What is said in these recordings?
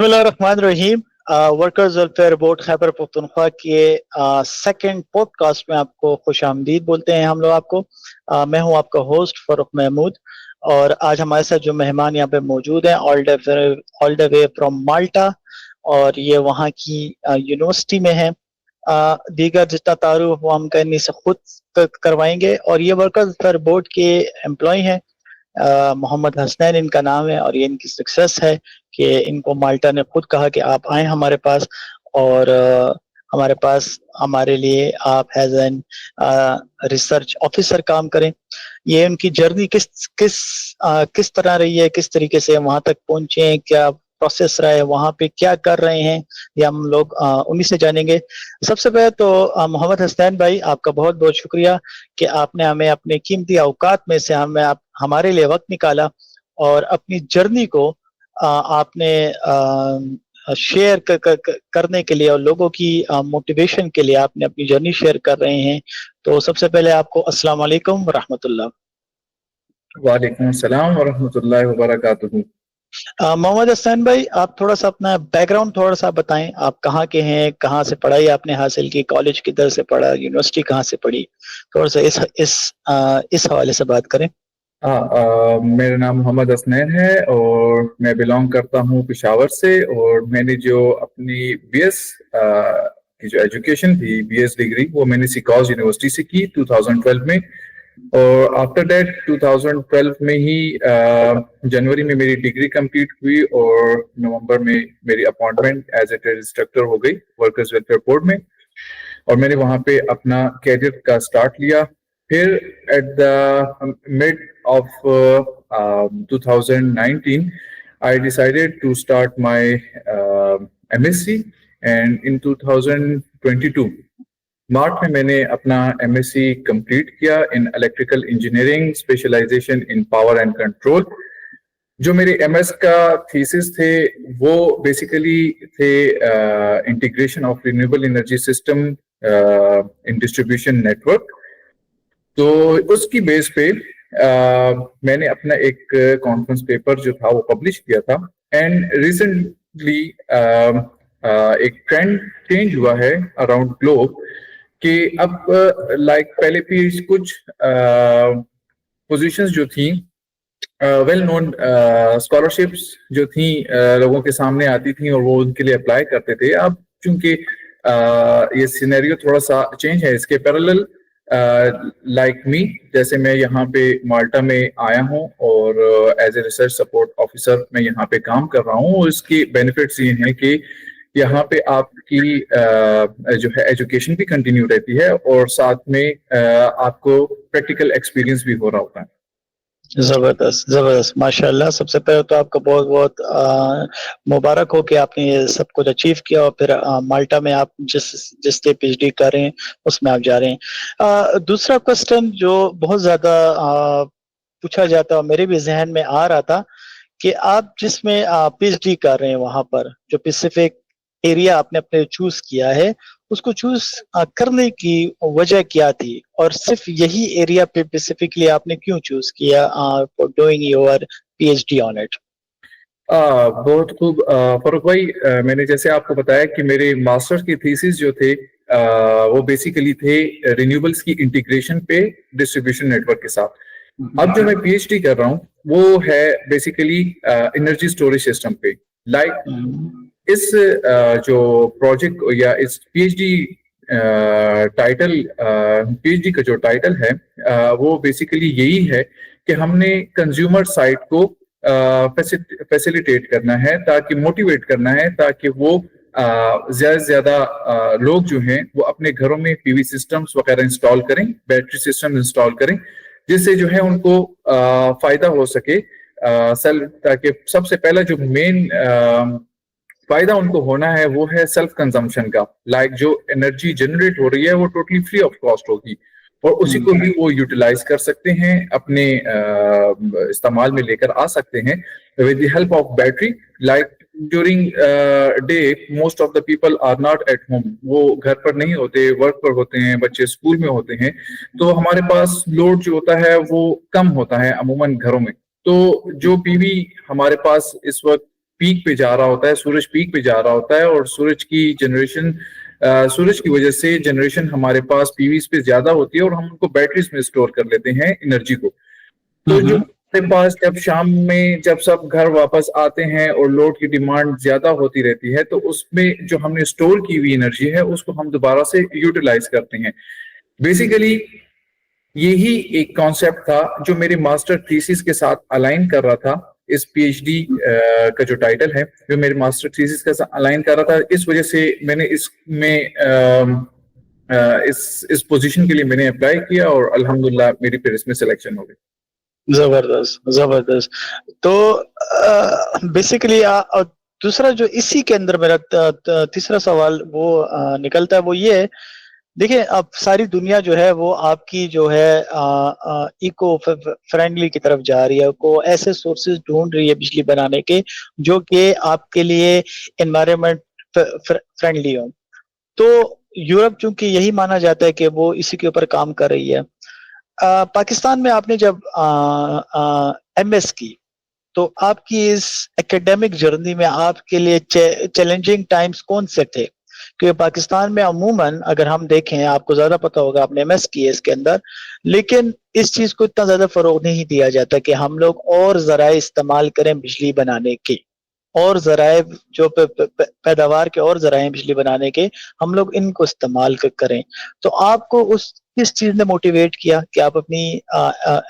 बिस्मिल्लाहिर्रहमानिर्रहीम। Workers welfare board Khyber Pakhtunkhwa के second podcast में आपको खुश आमदीद बोलते हैं हम लोग आपको। मैं हूं आपका होस्ट फरुख महमूद, और आज हमारे साथ जो मेहमान यहाँ पे मौजूद हैं ऑल द वे फ्रॉम माल्टा, और ये वहाँ की यूनिवर्सिटी में है। दीगर जितना तारुफ वो हम इन्हीं से खुद करवाएंगे, और ये वर्कर्स वेलफेयर बोर्ड के एम्प्लॉय हैं। मोहम्मद हसनैन इनका नाम है, और ये इनकी सक्सेस है कि इनको माल्टा ने खुद कहा कि आप आए हमारे पास, और हमारे पास हमारे लिए आप एज एन रिसर्च ऑफिसर काम करें। ये उनकी जर्नी किस तरह रही है, किस तरीके से वहां तक पहुंचे हैं, क्या प्रोसेस रहा है, वहां पे क्या कर रहे हैं, ये हम लोग उन्हीं से जानेंगे। सबसे पहले तो मोहम्मद हसनैन भाई, आपका बहुत बहुत शुक्रिया कि आपने हमें अपने कीमती औकात में से हमें आप हमारे लिए वक्त निकाला, और अपनी जर्नी को आपने शेयर करने के लिए, और लोगों की मोटिवेशन के लिए आपने अपनी जर्नी शेयर कर रहे हैं। तो सबसे पहले आपको अस्सलाम वालेकुम व रहमतुल्लाह। वालेकुम सलाम व रहमतुल्लाहि व बरकातुहू। मोहम्मद हसन भाई, आप थोड़ा सा अपना बैकग्राउंड थोड़ा सा बताएं। आप कहाँ के हैं, कहाँ से पढ़ाई आपने हासिल की, कॉलेज किधर से पढ़ा, यूनिवर्सिटी कहाँ से पढ़ी, थोड़ा सा इस हवाले से बात करें। मेरा नाम मोहम्मद हसनैन है और मैं बिलोंग करता हूँ पेशावर से। और मैंने जो अपनी बीएस की जो एजुकेशन थी, बीएस डिग्री, वो मैंने सिकॉज यूनिवर्सिटी से की 2012 में। और आफ्टर दैट 2012 में ही जनवरी में मेरी डिग्री कंप्लीट हुई, और नवंबर में मेरी appointment as a trade instructor हो गई वर्कर्स वेलफेयर बोर्ड में, और मैंने वहां पे अपना कैरियर का स्टार्ट लिया। फिर at the mid of 2019, I decided to start my MSc, and in 2022 March में मैंने अपना MSc कंप्लीट किया in electrical engineering, specialization in power and control. जो मेरे MS का थीसिस थे वो बेसिकली थे integration of renewable energy system in distribution network. तो उसकी बेस पे मैंने अपना एक कॉन्फ्रेंस पेपर जो था वो पब्लिश किया था। एंड रिसेंटली एक ट्रेंड चेंज हुआ है अराउंड ग्लोब कि अब पहले भी कुछ पोजीशंस जो थी, वेल नोन स्कॉलरशिप्स जो थी लोगों के सामने आती थी और वो उनके लिए अप्लाई करते थे। अब चूंकि ये सिनेरियो थोड़ा सा चेंज है, इसके पैरेलल लाइक मी, जैसे मैं यहाँ पे माल्टा में आया हूँ और as a research support officer मैं यहाँ पे काम कर रहा हूँ। और इसके बेनिफिट्स ये हैं कि यहाँ पे आपकी जो है एजुकेशन भी कंटिन्यू रहती है, और साथ में आपको प्रैक्टिकल एक्सपीरियंस भी हो रहा होता है। जबरदस्त जबरदस्त, माशाल्लाह। सबसे पहले तो आपका बहुत बहुत मुबारक हो कि आपने ये सब कुछ अचीव किया, और फिर माल्टा में आप जिस PhD कर रहे हैं उसमें आप जा रहे हैं। दूसरा क्वेश्चन जो बहुत ज्यादा पूछा जाता है और मेरे भी जहन में आ रहा था कि आप जिसमें PhD कर रहे हैं वहां पर जो स्पेसिफिक एरिया आपने अपने चूज किया है, उसको चूज करने की वजह क्या थी, और सिर्फ यही एरिया पे स्पेसिफिकली आपने क्यों चूज किया for doing your PhD on it? बहुत खूब फरूक भाई, मैंने जैसे आपको बताया कि मेरे मास्टर्स की थीसिस जो थे वो बेसिकली थे रिन्यूएबल्स की इंटीग्रेशन पे डिस्ट्रीब्यूशन नेटवर्क के साथ। अब जो मैं PhD कर रहा हूँ वो है बेसिकली एनर्जी स्टोरेज सिस्टम पे। इस जो प्रोजेक्ट या इस PhD का जो टाइटल है वो बेसिकली यही है कि हमने कंज्यूमर साइड को फैसिलिटेट करना है, ताकि मोटिवेट करना है, ताकि वो ज्यादा से ज्यादा लोग जो हैं वो अपने घरों में PV सिस्टम्स वगैरह इंस्टॉल करें, बैटरी सिस्टम इंस्टॉल करें, जिससे जो है उनको फायदा हो सके। ताकि सबसे पहला जो मेन फायदा उनको होना है वो है सेल्फ कंजम्पशन का। जो एनर्जी जनरेट हो रही है वो टोटली फ्री ऑफ कॉस्ट होगी, और उसी को भी वो यूटिलाइज कर सकते हैं, अपने इस्तेमाल में लेकर आ सकते हैं with the help of battery. During day most of the people are not at home, वो घर पर नहीं होते, वर्क पर होते हैं, बच्चे स्कूल में होते हैं, तो हमारे पास लोड जो होता है वो कम होता है अमूमन घरों में। तो जो PV हमारे पास इस वक्त पीक पे जा रहा होता है, सूरज पीक पे जा रहा होता है, और सूरज की जनरेशन, सूरज की वजह से जनरेशन हमारे पास पीवीस पे ज्यादा होती है और हम उनको बैटरीज में स्टोर कर लेते हैं एनर्जी को। तो जो हमारे पास जब शाम में जब सब घर वापस आते हैं और लोड की डिमांड ज्यादा होती रहती है, तो उसमें जो हमने स्टोर की हुई एनर्जी है उसको हम दोबारा से यूटिलाइज करते हैं। बेसिकली यही एक कॉन्सेप्ट था जो मेरे मास्टर थीसिस के साथ अलाइन कर रहा था। इस पीएचडी का जो टाइटल है जो मेरे मास्टर थीसिस के साथ अलाइन कर रहा था, इस वजह से मैंने इस पोजीशन के लिए मैंने अप्लाई किया और अल्हम्दुलिल्लाह मेरी फिर इसमें सिलेक्शन हो गई। जबरदस्त जबरदस्त। तो बेसिकली दूसरा जो इसी के अंदर मेरा तीसरा सवाल वो निकलता है, वो ये है, देखिए अब सारी दुनिया जो है वो आपकी जो है इको फ्रेंडली की तरफ जा रही है, को ऐसे सोर्सेज ढूंढ रही है बिजली बनाने के जो कि आपके लिए एनवायरनमेंट फ्रेंडली हो। तो यूरोप चूंकि यही माना जाता है कि वो इसी के ऊपर काम कर रही है। पाकिस्तान में आपने जब एमएस की, तो आपकी इस एकेडमिक जर्नी में आपके लिए चैलेंजिंग टाइम्स कौन से थे? क्योंकि पाकिस्तान में अमूमन अगर हम देखें, आपको ज्यादा पता होगा, आपने एमएस की है इसके अंदर, लेकिन इस चीज को इतना ज्यादा फरोग नहीं दिया जाता कि हम लोग और जराए इस्तेमाल करें बिजली बनाने के, और जराए जो पैदावार के और जराए बिजली बनाने के, हम लोग इनको इस्तेमाल करें। तो आपको उस किस चीज ने मोटिवेट किया कि आप अपनी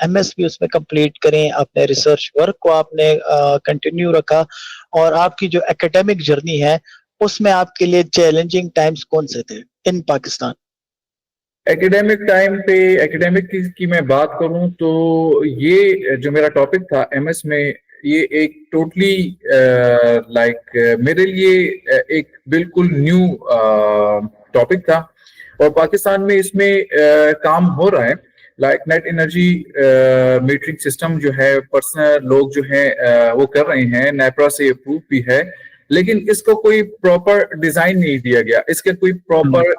एमएस भी उसमें कंप्लीट करें, अपने रिसर्च वर्क को आपने कंटिन्यू रखा, और आपकी जो एकेडमिक जर्नी है उसमें आपके लिए चैलेंजिंग टाइम्स कौन से थे इन पाकिस्तान? एकेडमिक टाइम पे एकेडमिक की मैं बात करूं तो ये जो मेरा टॉपिक था एमएस में, ये एक टोटली मेरे लिए एक बिल्कुल न्यू टॉपिक था, और पाकिस्तान में इसमें काम हो रहा है। नेट एनर्जी मीटरिंग सिस्टम जो है पर्सनल लोग जो है वो कर रहे हैं, नेपरा से अप्रूव भी है, लेकिन इसको कोई प्रॉपर डिजाइन नहीं दिया गया। इसके कोई प्रॉपर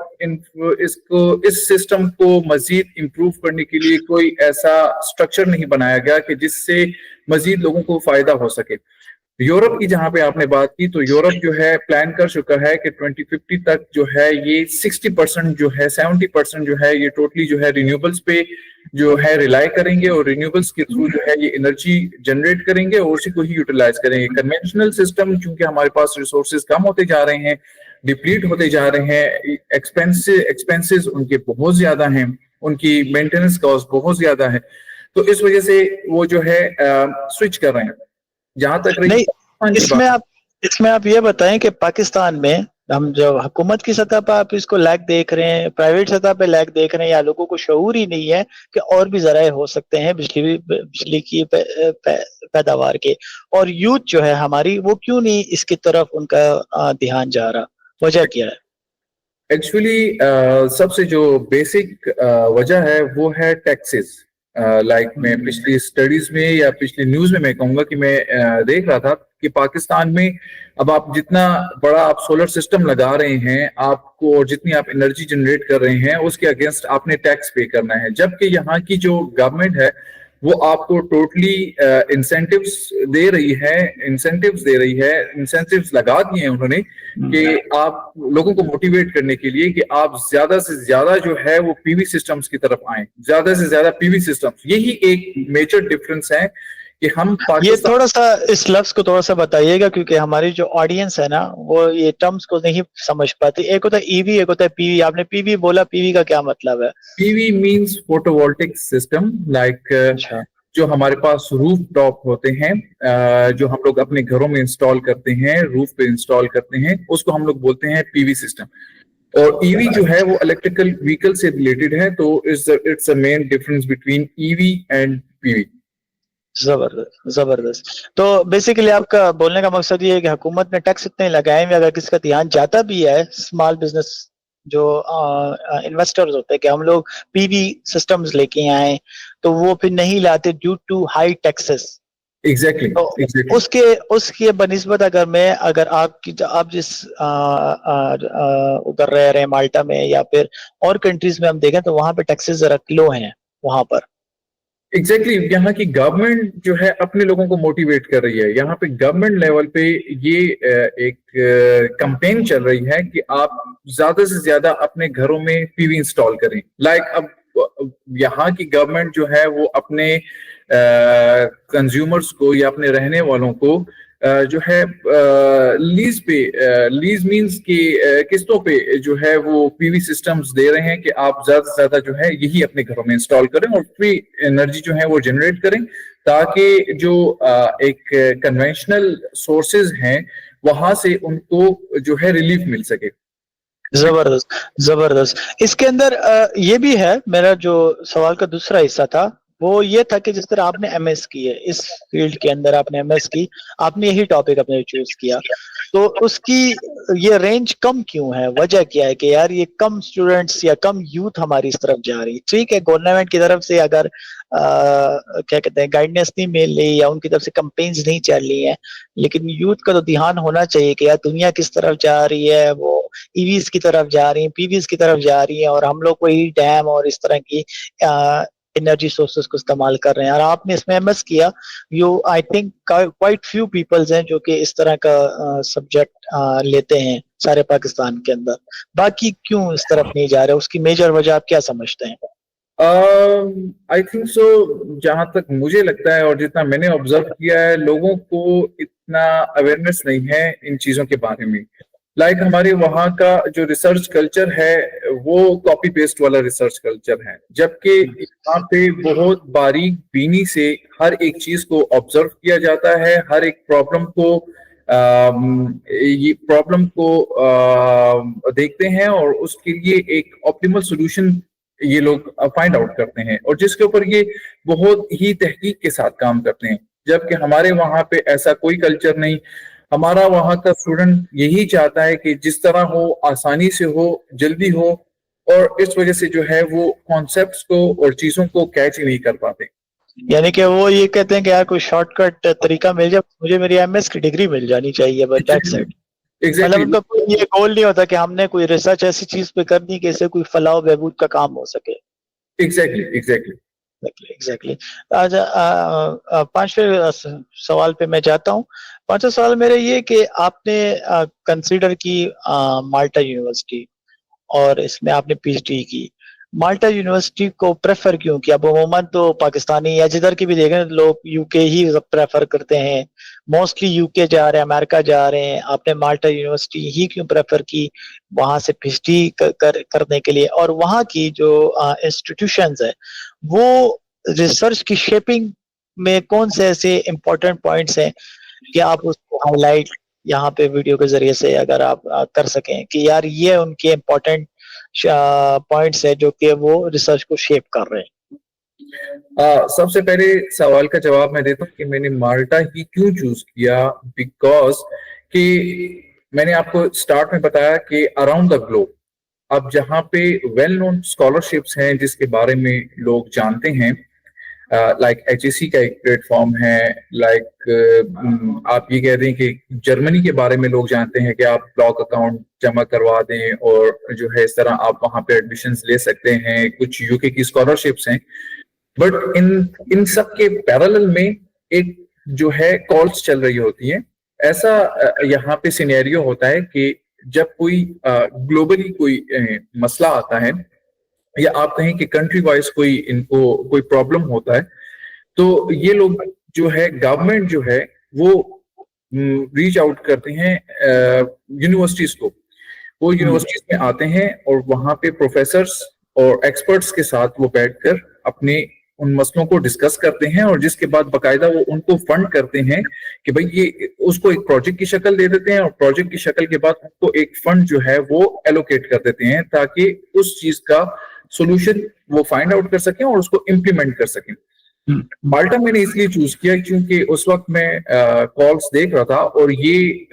इसको इस सिस्टम को मजीद इंप्रूव करने के लिए कोई ऐसा स्ट्रक्चर नहीं बनाया गया कि जिससे मजीद लोगों को फायदा हो सके। यूरोप की जहां पे आपने बात की, तो यूरोप जो है प्लान कर चुका है कि 2050 तक जो है ये 60% जो है 70% जो है ये टोटली जो है रिन्यूएबल्स पे जो है रिलाई करेंगे, और रिन्यूएबल्स के थ्रू जो है ये एनर्जी जनरेट करेंगे और उसी को ही यूटिलाइज करेंगे। कन्वेंशनल सिस्टम चूंकि हमारे पास रिसोर्सेज कम होते जा रहे हैं, डिप्लीट होते जा रहे हैं, एक्सपेंसेस उनके बहुत ज्यादा हैं, उनकी मेंटेनेंस कॉस्ट बहुत ज्यादा है, तो इस वजह से वो जो है स्विच कर रहे हैं। जहां तक नहीं, इसमें आप ये बताएं कि पाकिस्तान में हम जब हुकूमत की सतह पर आप इसको लैग देख रहे हैं, प्राइवेट सतह पे लैग देख रहे हैं, या लोगों को शऊर ही नहीं है कि और भी जराए हो सकते हैं बिजली की पैदावार के, और यूथ जो है हमारी वो क्यों नहीं इसकी तरफ उनका ध्यान जा रहा? वजह क्या है? एक्चुअली सबसे जो बेसिक वजह है वो है टैक्सेस। मैं पिछली स्टडीज में या पिछली न्यूज में मैं कहूंगा कि मैं देख रहा था कि पाकिस्तान में अब आप जितना बड़ा आप सोलर सिस्टम लगा रहे हैं, आपको और जितनी आप एनर्जी जनरेट कर रहे हैं उसके अगेंस्ट आपने टैक्स पे करना है, जबकि यहाँ की जो गवर्नमेंट है वो आपको टोटली इंसेंटिव्स दे रही है, इंसेंटिव्स लगा दिए हैं उन्होंने कि आप लोगों को मोटिवेट करने के लिए कि आप ज्यादा से ज्यादा जो है वो पीवी सिस्टम्स की तरफ आए, ज्यादा से ज्यादा पीवी सिस्टम्स। यही एक मेजर डिफरेंस है कि हम ये थोड़ा सा इस लफ्ज को थोड़ा सा बताइएगा, क्योंकि हमारी जो ऑडियंस है ना वो ये टर्म्स को नहीं समझ पाती। एक होता है ईवी, एक होता है पीवी। आपने पीवी बोला, पीवी का क्या मतलब है? पीवी मींस फोटोवोल्टिक सिस्टम, अच्छा, जो हमारे पास रूफ टॉप होते हैं, जो हम लोग अपने घरों में इंस्टॉल करते हैं, रूफ पे इंस्टॉल करते हैं, उसको हम लोग बोलते हैं पीवी सिस्टम। और ईवी जो है वो इलेक्ट्रिकल व्हीकल से रिलेटेड है, तो it's a main difference between EV and PV. जबरदस्त जबरदस्त। तो बेसिकली आपका बोलने का मकसद ये है कि हुकूमत ने टैक्स इतने लगाए हुए, अगर किसी का ध्यान जाता भी है, स्मॉल बिजनेस जो इन्वेस्टर्स होते हैं, कि हम लोग पीवी सिस्टम्स लेके आए, तो वो फिर नहीं लाते due to high taxes. Exactly. उसके उसके बनिस्बत अगर आप जिस उधर रह रहे हैं माल्टा में या फिर और कंट्रीज में हम देखें, तो वहां पे टैक्सेस जरा लो हैं वहां पर। एग्जैक्टली यहाँ की गवर्नमेंट जो है अपने लोगों को मोटिवेट कर रही है। यहाँ पे गवर्नमेंट लेवल पे ये एक कैंपेन चल रही है कि आप ज्यादा से ज्यादा अपने घरों में पीवी इंस्टॉल करें। अब यहाँ की गवर्नमेंट जो है वो अपने कंज्यूमर्स को या अपने रहने वालों को जो है लीज मींस की किस्तों पे जो है वो पीवी सिस्टम्स दे रहे हैं कि आप ज्यादा से ज्यादा जो है यही अपने घरों में इंस्टॉल करें और फ्री एनर्जी जो है वो जनरेट करें, ताकि जो एक कन्वेंशनल सोर्सेज हैं वहां से उनको जो है रिलीफ मिल सके। जबरदस्त जबरदस्त। इसके अंदर ये भी है, मेरा जो सवाल का दूसरा हिस्सा था वो ये था कि जिस तरह आपने एमएस की है, इस फील्ड के अंदर आपने एमएस की, आपने यही टॉपिक अपने चूज किया, तो उसकी ये रेंज कम क्यों है? वजह क्या है कि यार ये कम स्टूडेंट्स या कम यूथ हमारी इस तरफ जा रही? ठीक है, गवर्नमेंट की तरफ से अगर क्या कहते हैं गाइडेंस नहीं मिल रही या उनकी तरफ से कंपेन्स नहीं चल रही है, लेकिन यूथ का तो ध्यान होना चाहिए कि यार दुनिया किस तरफ जा रही है, वो ईवीज की तरफ जा रही है, पीवीज की तरफ जा रही है, और हम लोग वही डैम और इस तरह की एनर्जी सोर्सेस को इस्तेमाल कर रहे हैं। और आपने इसमें एमएस किया, you I think quite few peoples हैं जो कि इस तरह का सब्जेक्ट लेते हैं सारे पाकिस्तान के अंदर। बाकी क्यों इस तरफ नहीं जा रहे, उसकी मेजर वजह आप क्या समझते हैं? आई थिंक सो, जहां तक मुझे लगता है और जितना मैंने ऑब्जर्व किया है, लोगों को इतना अवेयरनेस नहीं है इन चीजों के बारे में। हमारे वहाँ का जो रिसर्च कल्चर है वो कॉपी पेस्ट वाला रिसर्च कल्चर है, जबकि यहाँ पे बहुत बारीक बीनी से हर एक चीज को ऑब्जर्व किया जाता है, हर एक प्रॉब्लम को देखते हैं और उसके लिए एक ऑप्टिमल सॉल्यूशन ये लोग फाइंड आउट करते हैं, और जिसके ऊपर ये बहुत ही तहकीक के साथ काम करते हैं। जबकि हमारे वहाँ पे ऐसा कोई कल्चर नहीं। हमारा वहाँ का स्टूडेंट यही चाहता है कि जिस तरह हो, आसानी से हो, जल्दी हो, और इस वजह से जो है वो कॉन्सेप्ट्स को और चीजों को कैच ही नहीं कर पाते। यानी कि वो ये कहते हैं कि यार कोई शॉर्टकट तरीका मिल जाए, मुझे मेरी एमएस की डिग्री मिल जानी चाहिए, बस दैट्स इट। मतलब उनका कोई ये गोल नहीं होता कि हमने कोई रिसर्च ऐसी चीज पे करनी कि इससे कोई फलाह बहबूद का काम हो सके। एग्जैक्टली। अच्छा, पांचवें सवाल पे मैं जाता हूँ। पांचवा सवाल मेरा ये कि आपने कंसीडर की माल्टा यूनिवर्सिटी और इसमें आपने पीएचडी की, माल्टा यूनिवर्सिटी को प्रेफर क्यों किया? अब अमूमन तो पाकिस्तानी या जिधर की भी देखें लोग यूके ही प्रेफर करते हैं, मोस्टली यूके जा रहे हैं, अमेरिका जा रहे हैं, आपने माल्टा यूनिवर्सिटी ही क्यों प्रेफर की वहां से पीएचडी करने के लिए? और वहां की जो इंस्टीट्यूशंस है वो रिसर्च की शेपिंग में कौन से ऐसे इम्पोर्टेंट पॉइंट्स हैं कि आप उसको हाईलाइट यहाँ पे वीडियो के जरिए से अगर आप कर सकें कि यार ये उनके इम्पोर्टेंट पॉइंट्स है जो कि वो रिसर्च को शेप कर रहे हैं? सबसे पहले सवाल का जवाब मैं देता हूँ कि मैंने माल्टा ही क्यों चूज किया, बिकॉज कि मैंने आपको स्टार्ट में बताया कि अराउंड द ग्लोब अब जहाँ पे वेल नोन स्कॉलरशिप्स हैं जिसके बारे में लोग जानते हैं, लाइक HEC का एक प्लेटफॉर्म है, आप ये कह दें कि जर्मनी के बारे में लोग जानते हैं कि आप ब्लॉक अकाउंट जमा करवा दें और जो है इस तरह आप वहां पे एडमिशन्स ले सकते हैं। कुछ यूके की स्कॉलरशिप्स हैं, बट इन सब के पैरेलल में एक जो है कॉल्स चल रही होती हैं। ऐसा यहाँ पे सिनेरियो होता है कि जब कोई ग्लोबली कोई मसला आता है या आप कहें कि कंट्री वाइज इनको कोई प्रॉब्लम होता है, तो ये लोग जो है गवर्नमेंट जो है वो रीच आउट करते हैं यूनिवर्सिटीज को। वो यूनिवर्सिटीज में आते हैं और वहां पे प्रोफेसर्स और एक्सपर्ट्स के साथ वो बैठकर अपने उन मसलों को डिस्कस करते हैं, और जिसके बाद बकायदा वो उनको फंड करते हैं कि भाई ये उसको एक प्रोजेक्ट की शक्ल दे देते हैं, और प्रोजेक्ट की शक्ल के बाद उनको एक फंड जो है वो एलोकेट कर देते हैं ताकि उस चीज का सोल्यूशन वो फाइंड आउट कर सकें और उसको इम्प्लीमेंट कर सकें। माल्टा मैंने इसलिए चूज किया क्योंकि उस वक्त मैं कॉल्स देख रहा था और ये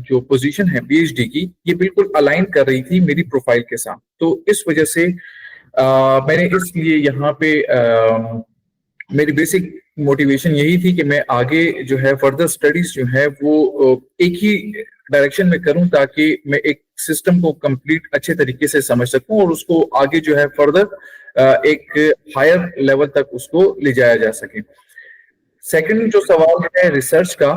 जो पोजीशन है पीएचडी की ये बिल्कुल अलाइन कर रही थी मेरी प्रोफाइल के साथ। तो इस वजह से मैंने इसलिए यहाँ पे मेरी बेसिक मोटिवेशन यही थी कि मैं आगे जो है फर्दर स्टडीज जो है वो एक ही डायरेक्शन में करूं ताकि मैं एक सिस्टम को कंप्लीट अच्छे तरीके से समझ सकूं और उसको आगे जो है फर्दर एक हायर लेवल तक उसको ले जाया जा सके। सेकंड जो सवाल है रिसर्च का,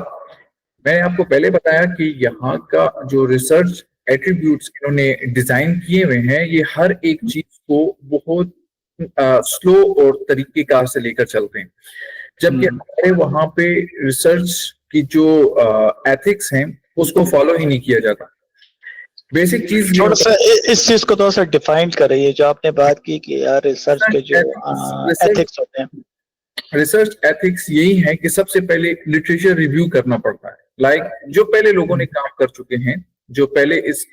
मैंने आपको पहले बताया कि यहाँ का जो रिसर्च एट्रीब्यूट्स इन्होंने डिजाइन किए हुए हैं, ये हर एक चीज को बहुत स्लो और तरीकेकार से लेकर चलते हैं, जबकि हमारे वहां पे रिसर्च की जो एथिक्स हैं उसको फॉलो ही नहीं किया जाता। बेसिक चीज थोड़ा सा इस चीज को थोड़ा सा डिफाइन करिए, जो आपने बात की कि यार रिसर्च के जो एथिक्स होते हैं। रिसर्च एथिक्स यही है कि सबसे पहले लिटरेचर रिव्यू करना पड़ता है। लाइक जो पहले लोगों ने काम कर चुके हैं, जो पहले इस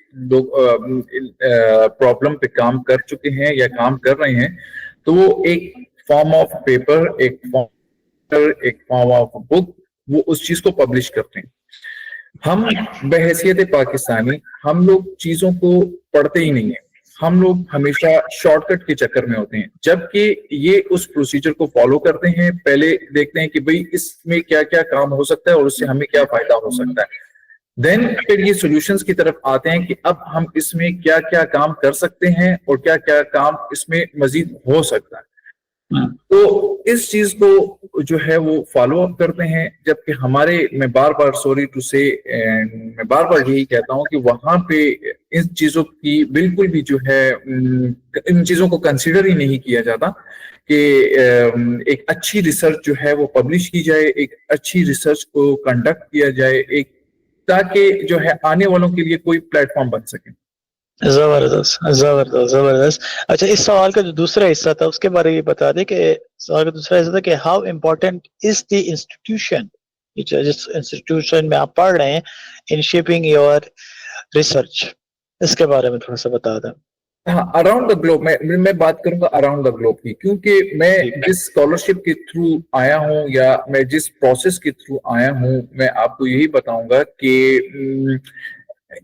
प्रॉब्लम पे काम कर चुके हैं या काम कर रहे हैं, तो वो एक फॉर्म ऑफ पेपर, एक फॉर्म ऑफ बुक, वो उस चीज को पब्लिश करते हैं। हम बहैसियत पाकिस्तानी हम लोग चीजों को पढ़ते ही नहीं है, हम लोग हमेशा शॉर्टकट के चक्कर में होते हैं, जबकि ये उस प्रोसीजर को फॉलो करते हैं। पहले देखते हैं कि भाई इसमें क्या क्या काम हो सकता है और उससे हमें क्या फायदा हो सकता है, देन फिर ये सॉल्यूशंस की तरफ आते हैं कि अब हम इसमें क्या क्या काम कर सकते हैं और क्या क्या काम इसमें मजीद हो सकता है। तो इस चीज को जो है वो फॉलो अप करते हैं, जबकि हमारे, मैं बार बार सॉरी टू से, मैं बार बार यही कहता हूं कि वहां पे इन चीजों की बिल्कुल भी जो है इन चीजों को कंसिडर ही नहीं किया जाता कि एक अच्छी रिसर्च जो है वो पब्लिश की जाए, एक अच्छी रिसर्च को कंडक्ट किया जाए, एक ताकि जो है आने वालों के लिए कोई प्लेटफॉर्म बन सके। जबरदस्त जबरदस्त जबरदस्त। अच्छा, इस सवाल का जो दूसरा हिस्सा था उसके बारे में बता दें कि सवाल का दूसरा हिस्सा था कि how important is the institution, जिस इंस्टीट्यूशन में आप पढ़ रहे हैं, इन शेपिंग योर रिसर्च, इसके बारे में थोड़ा सा बता दें। हाँ, अराउंड द ग्लोब मैं बात करूंगा अराउंड द ग्लोब की, क्योंकि मैं जिस स्कॉलरशिप के थ्रू आया हूं या मैं जिस प्रोसेस के थ्रू आया हूं, मैं आपको यही बताऊंगा कि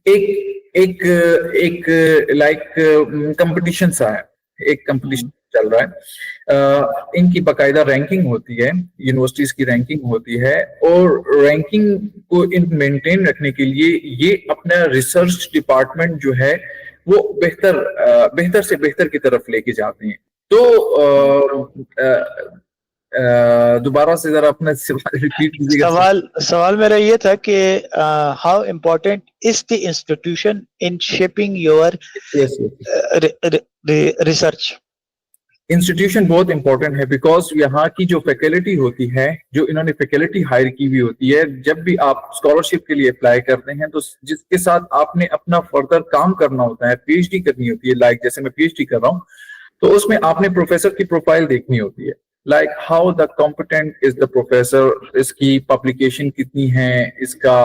एक एक लाइक कंपटीशन सा है, एक कंपटीशन चल रहा है। इनकी बाकायदा रैंकिंग होती है, यूनिवर्सिटीज की रैंकिंग होती है, और रैंकिंग को इन मेंटेन रखने के लिए ये अपना रिसर्च डिपार्टमेंट जो है वो बेहतर से बेहतर की तरफ लेके जाते हैं। तो दोबारा से जरा अपना सवाल रिपीट कीजिएगा। सवाल मेरा ये था कि how important is the institution in shaping your research. Institution बहुत इंपॉर्टेंट है, बिकॉज यहाँ की जो फैकल्टी होती है, जो इन्होंने फैकल्टी हायर की हुई होती है, जब भी आप स्कॉलरशिप के लिए अप्लाई करते हैं तो जिसके साथ आपने अपना फर्दर काम करना होता है, पीएचडी करनी होती है, लाइक जैसे मैं पीएचडी कर रहा हूँ, तो उसमें आपने प्रोफेसर की प्रोफाइल देखनी होती है, like how the competent is the professor, इसकी पब्लिकेशन कितनी है, इसका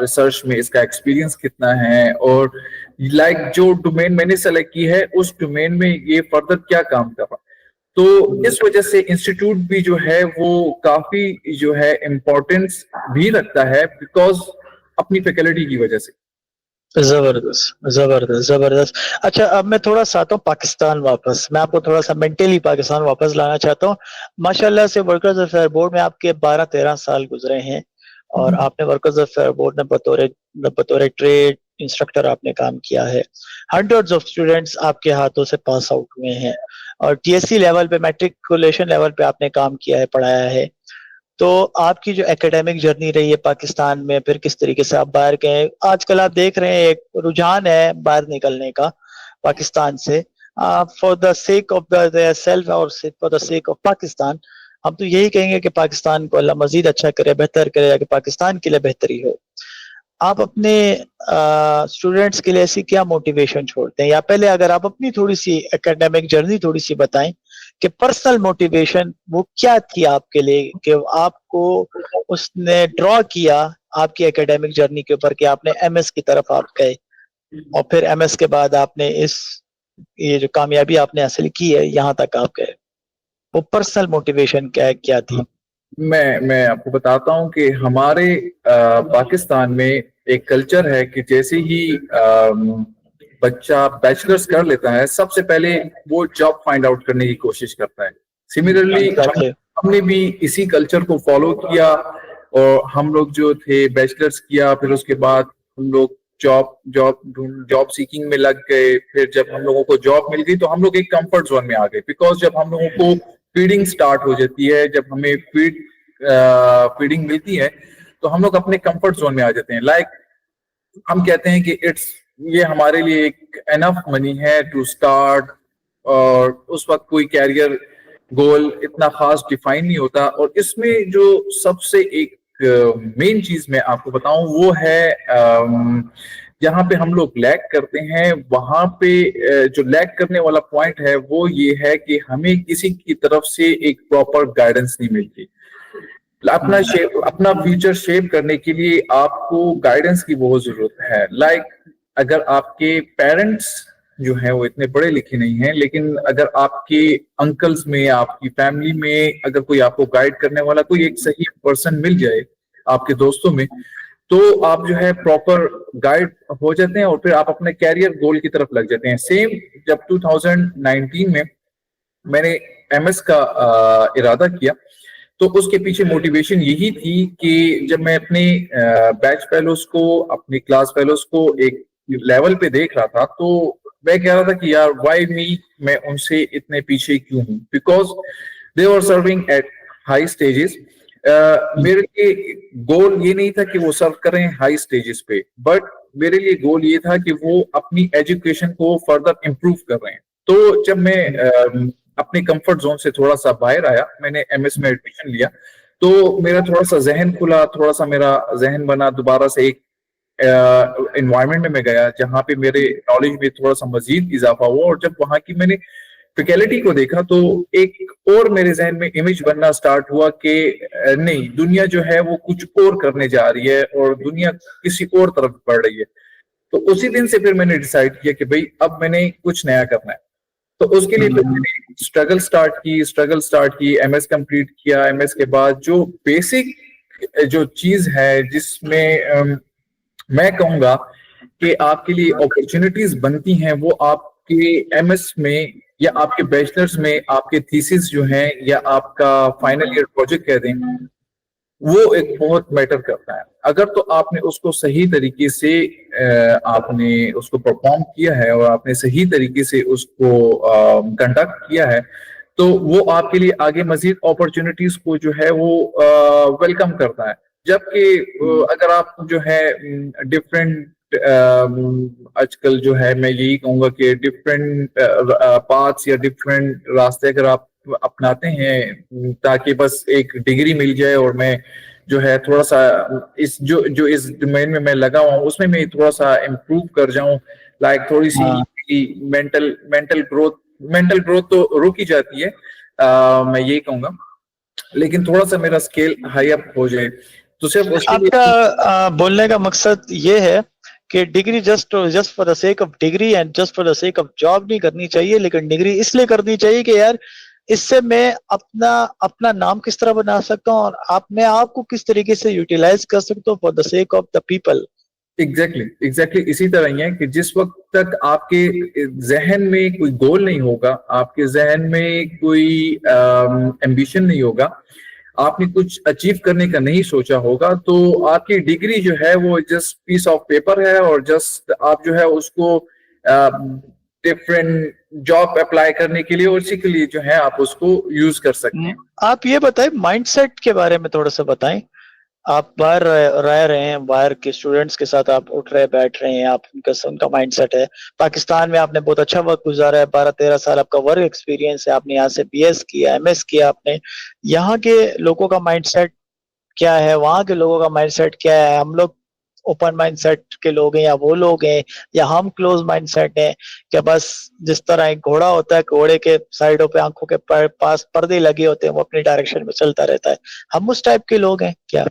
रिसर्च में इसका एक्सपीरियंस कितना है, और लाइक जो डोमेन मैंने सेलेक्ट की है उस डोमेन में ये फर्दर क्या काम कर रहा। तो इस वजह से इंस्टीट्यूट भी जो है वो काफी जो है इम्पोर्टेंस भी रखता है, बिकॉज अपनी फैकल्टी की वजह से। जबरदस्त जबरदस्त जबरदस्त। अच्छा, अब मैं थोड़ा सा आता हूँ पाकिस्तान वापस, मैं आपको थोड़ा सा मेंटली पाकिस्तान वापस लाना चाहता हूँ। माशाल्लाह से वर्कर्स अफेयर बोर्ड में आपके 12-13 साल गुजरे हैं, और आपने वर्कर्स अफेयर बोर्ड में बतौर ट्रेड इंस्ट्रक्टर आपने काम किया है। हंड्रेड्स ऑफ स्टूडेंट्स आपके हाथों से पास आउट हुए हैं, और टीएससी लेवल पे, मैट्रिकुलेशन लेवल पे आपने काम किया है, पढ़ाया है। तो आपकी जो एकेडमिक जर्नी रही है पाकिस्तान में, फिर किस तरीके से आप बाहर गए, आजकल आप देख रहे हैं एक रुझान है बाहर निकलने का पाकिस्तान से, for the sake of the self और for the sake of Pakistan. हम तो यही कहेंगे कि पाकिस्तान को अल्लाह मजीद अच्छा करे, बेहतर करे, कि पाकिस्तान के लिए बेहतरी हो। आप अपने स्टूडेंट्स के लिए ऐसी क्या मोटिवेशन छोड़ते हैं, या पहले अगर आप अपनी थोड़ी सी एकेडमिक जर्नी थोड़ी सी बताएं कि पर्सनल मोटिवेशन वो क्या थी आपके लिए, कि आपको उसने ड्रॉ किया आपकी एकेडमिक जर्नी के ऊपर, कि आपने एमएस की तरफ आप गए, और फिर एमएस के बाद आपने ये जो कामयाबी आपने हासिल की है यहाँ तक आप गए, वो पर्सनल मोटिवेशन क्या थी? मैं आपको बताता हूँ कि हमारे पाकिस्तान में एक कल्चर है कि जैसे ही बच्चा बैचलर्स कर लेता है, सबसे पहले वो जॉब फाइंड आउट करने की कोशिश करता है। सिमिलरली हमने भी इसी कल्चर को फॉलो किया, और हम लोग जो थे बैचलर्स किया, फिर उसके बाद हम लोग जॉब सीकिंग में लग गए। फिर जब हम लोगों को जॉब मिल गई तो हम लोग एक कंफर्ट जोन में आ गए, बिकॉज जब हम लोगों को फीडिंग स्टार्ट हो जाती है, जब हमें फीडिंग मिलती है तो हम लोग अपने कंफर्ट जोन में आ जाते हैं। लाइक हम कहते हैं कि ये हमारे लिए एक एनफ मनी है टू स्टार्ट, और उस वक्त कोई कैरियर गोल इतना खास डिफाइन नहीं होता। और इसमें जो सबसे एक मेन चीज मैं आपको बताऊं वो है, जहाँ पे हम लोग लैग करते हैं, वहां पे जो लैग करने वाला पॉइंट है वो ये है कि हमें किसी की तरफ से एक प्रॉपर गाइडेंस नहीं मिलती। अपना फ्यूचर शेप करने के लिए आपको गाइडेंस की बहुत जरूरत है। लाइक अगर आपके पेरेंट्स जो है वो इतने पढ़े लिखे नहीं हैं, लेकिन अगर आपके अंकल्स में, आपकी फैमिली में अगर कोई आपको गाइड करने वाला कोई एक सही पर्सन मिल जाए आपके दोस्तों में, तो आप जो है प्रॉपर गाइड हो जाते हैं और फिर आप अपने कैरियर गोल की तरफ लग जाते हैं। सेम जब 2019 में मैंने एमएस का इरादा किया तो उसके पीछे मोटिवेशन यही थी कि जब मैं अपने बैच फेलोज को, अपनी क्लास फेलोज को एक लेवल पे देख रहा था तो मैं कह रहा था कि यार व्हाई मी, मैं उनसे इतने पीछे क्यों हूँ, because they were serving at high stages. मेरे लिए गोल ये नहीं था कि वो सर्व करें हाई स्टेजेस पे, बट मेरे लिए गोल ये था कि वो अपनी एजुकेशन को फर्दर इम्प्रूव कर रहे हैं। तो जब मैं अपने कंफर्ट जोन से थोड़ा सा बाहर आया, मैंने एमएस में एडमिशन लिया, तो मेरा थोड़ा सा जहन खुला, थोड़ा सा मेरा जहन बना, दोबारा से एक एनवायरनमेंट में मैं गया जहाँ पे मेरे नॉलेज में थोड़ा सा मजीद इजाफा हुआ। और जब वहाँ की मैंने फैकल्टी को देखा तो एक और मेरे जहन में इमेज बनना स्टार्ट हुआ कि नहीं, दुनिया जो है वो कुछ और करने जा रही है और दुनिया किसी और तरफ बढ़ रही है। तो उसी दिन से फिर मैंने डिसाइड किया कि भाई अब मैंने कुछ नया करना है। तो उसके लिए फिर मैंने स्ट्रगल स्टार्ट की, एमएस कंप्लीट किया। एमएस के बाद जो बेसिक जो चीज है जिसमें मैं कहूंगा कि आपके लिए अपॉर्चुनिटीज बनती हैं, वो आपके एमएस में या आपके बैचलर्स में आपके थीसिस जो हैं या आपका फाइनल ईयर प्रोजेक्ट कह दें, वो एक बहुत मैटर करता है। अगर तो आपने उसको सही तरीके से आपने उसको परफॉर्म किया है और आपने सही तरीके से उसको कंडक्ट किया है, तो वो आपके लिए आगे मजीद अपॉर्चुनिटीज को जो है वो वेलकम करता है। जबकि अगर आप जो है डिफरेंट आजकल जो है मैं यही कहूंगा कि डिफरेंट पाथ्स या डिफरेंट रास्ते अगर आप अपनाते हैं ताकि बस एक डिग्री मिल जाए और मैं जो है थोड़ा सा इस इस डोमेन में मैं लगा हुआ हूँ उसमें मैं थोड़ा सा इम्प्रूव कर जाऊं, लाइक थोड़ी सी मेंटल ग्रोथ तो रुक ही जाती है, मैं यही कहूंगा, लेकिन थोड़ा सा मेरा स्केल हाई अप हो जाए तो सिर्फ उसके लिए। आपका बोलने का मकसद ये है कि degree just for the sake of degree and just for the sake of job नहीं करनी चाहिए, लेकिन डिग्री इसलिए करनी चाहिए कि यार इससे मैं अपना नाम किस तरह बना सकता हूँ और मैं आपको किस तरीके से यूटिलाइज कर सकता हूँ for the sake of the people. Exactly इसी तरह ही है कि जिस वक्त तक आपके जहन में कोई गोल नहीं होगा, आपके जहन में कोई एम्बिशन नहीं होगा, आपने कुछ अचीव करने का नहीं सोचा होगा, तो आपकी डिग्री जो है वो जस्ट पीस ऑफ पेपर है और जस्ट आप जो है उसको डिफरेंट जॉब अप्लाई करने के लिए और इसी के लिए जो है आप उसको यूज कर सकते हैं। आप ये बताएं माइंडसेट के बारे में थोड़ा सा बताएं। आप बाहर रह रहे हैं, बाहर के स्टूडेंट्स के साथ आप उठ रहे बैठ रहे हैं, आप उनका माइंडसेट है। पाकिस्तान में आपने बहुत अच्छा वक्त गुजारा है, 12-13 साल आपका वर्क एक्सपीरियंस है, आपने यहाँ से बीएस किया, एमएस किया। आपने यहाँ के लोगों का माइंडसेट क्या है, वहाँ के लोगों का माइंडसेट क्या है, हम लोग ओपन माइंडसेट के लोग हैं या वो लोग हैं या हम क्लोज माइंडसेट हैं, क्या बस जिस तरह एक घोड़ा होता है, घोड़े के साइडों पे आंखों के पास पर्दे लगे होते हैं, वो अपनी डायरेक्शन में चलता रहता है, हम उस टाइप के लोग हैं क्या?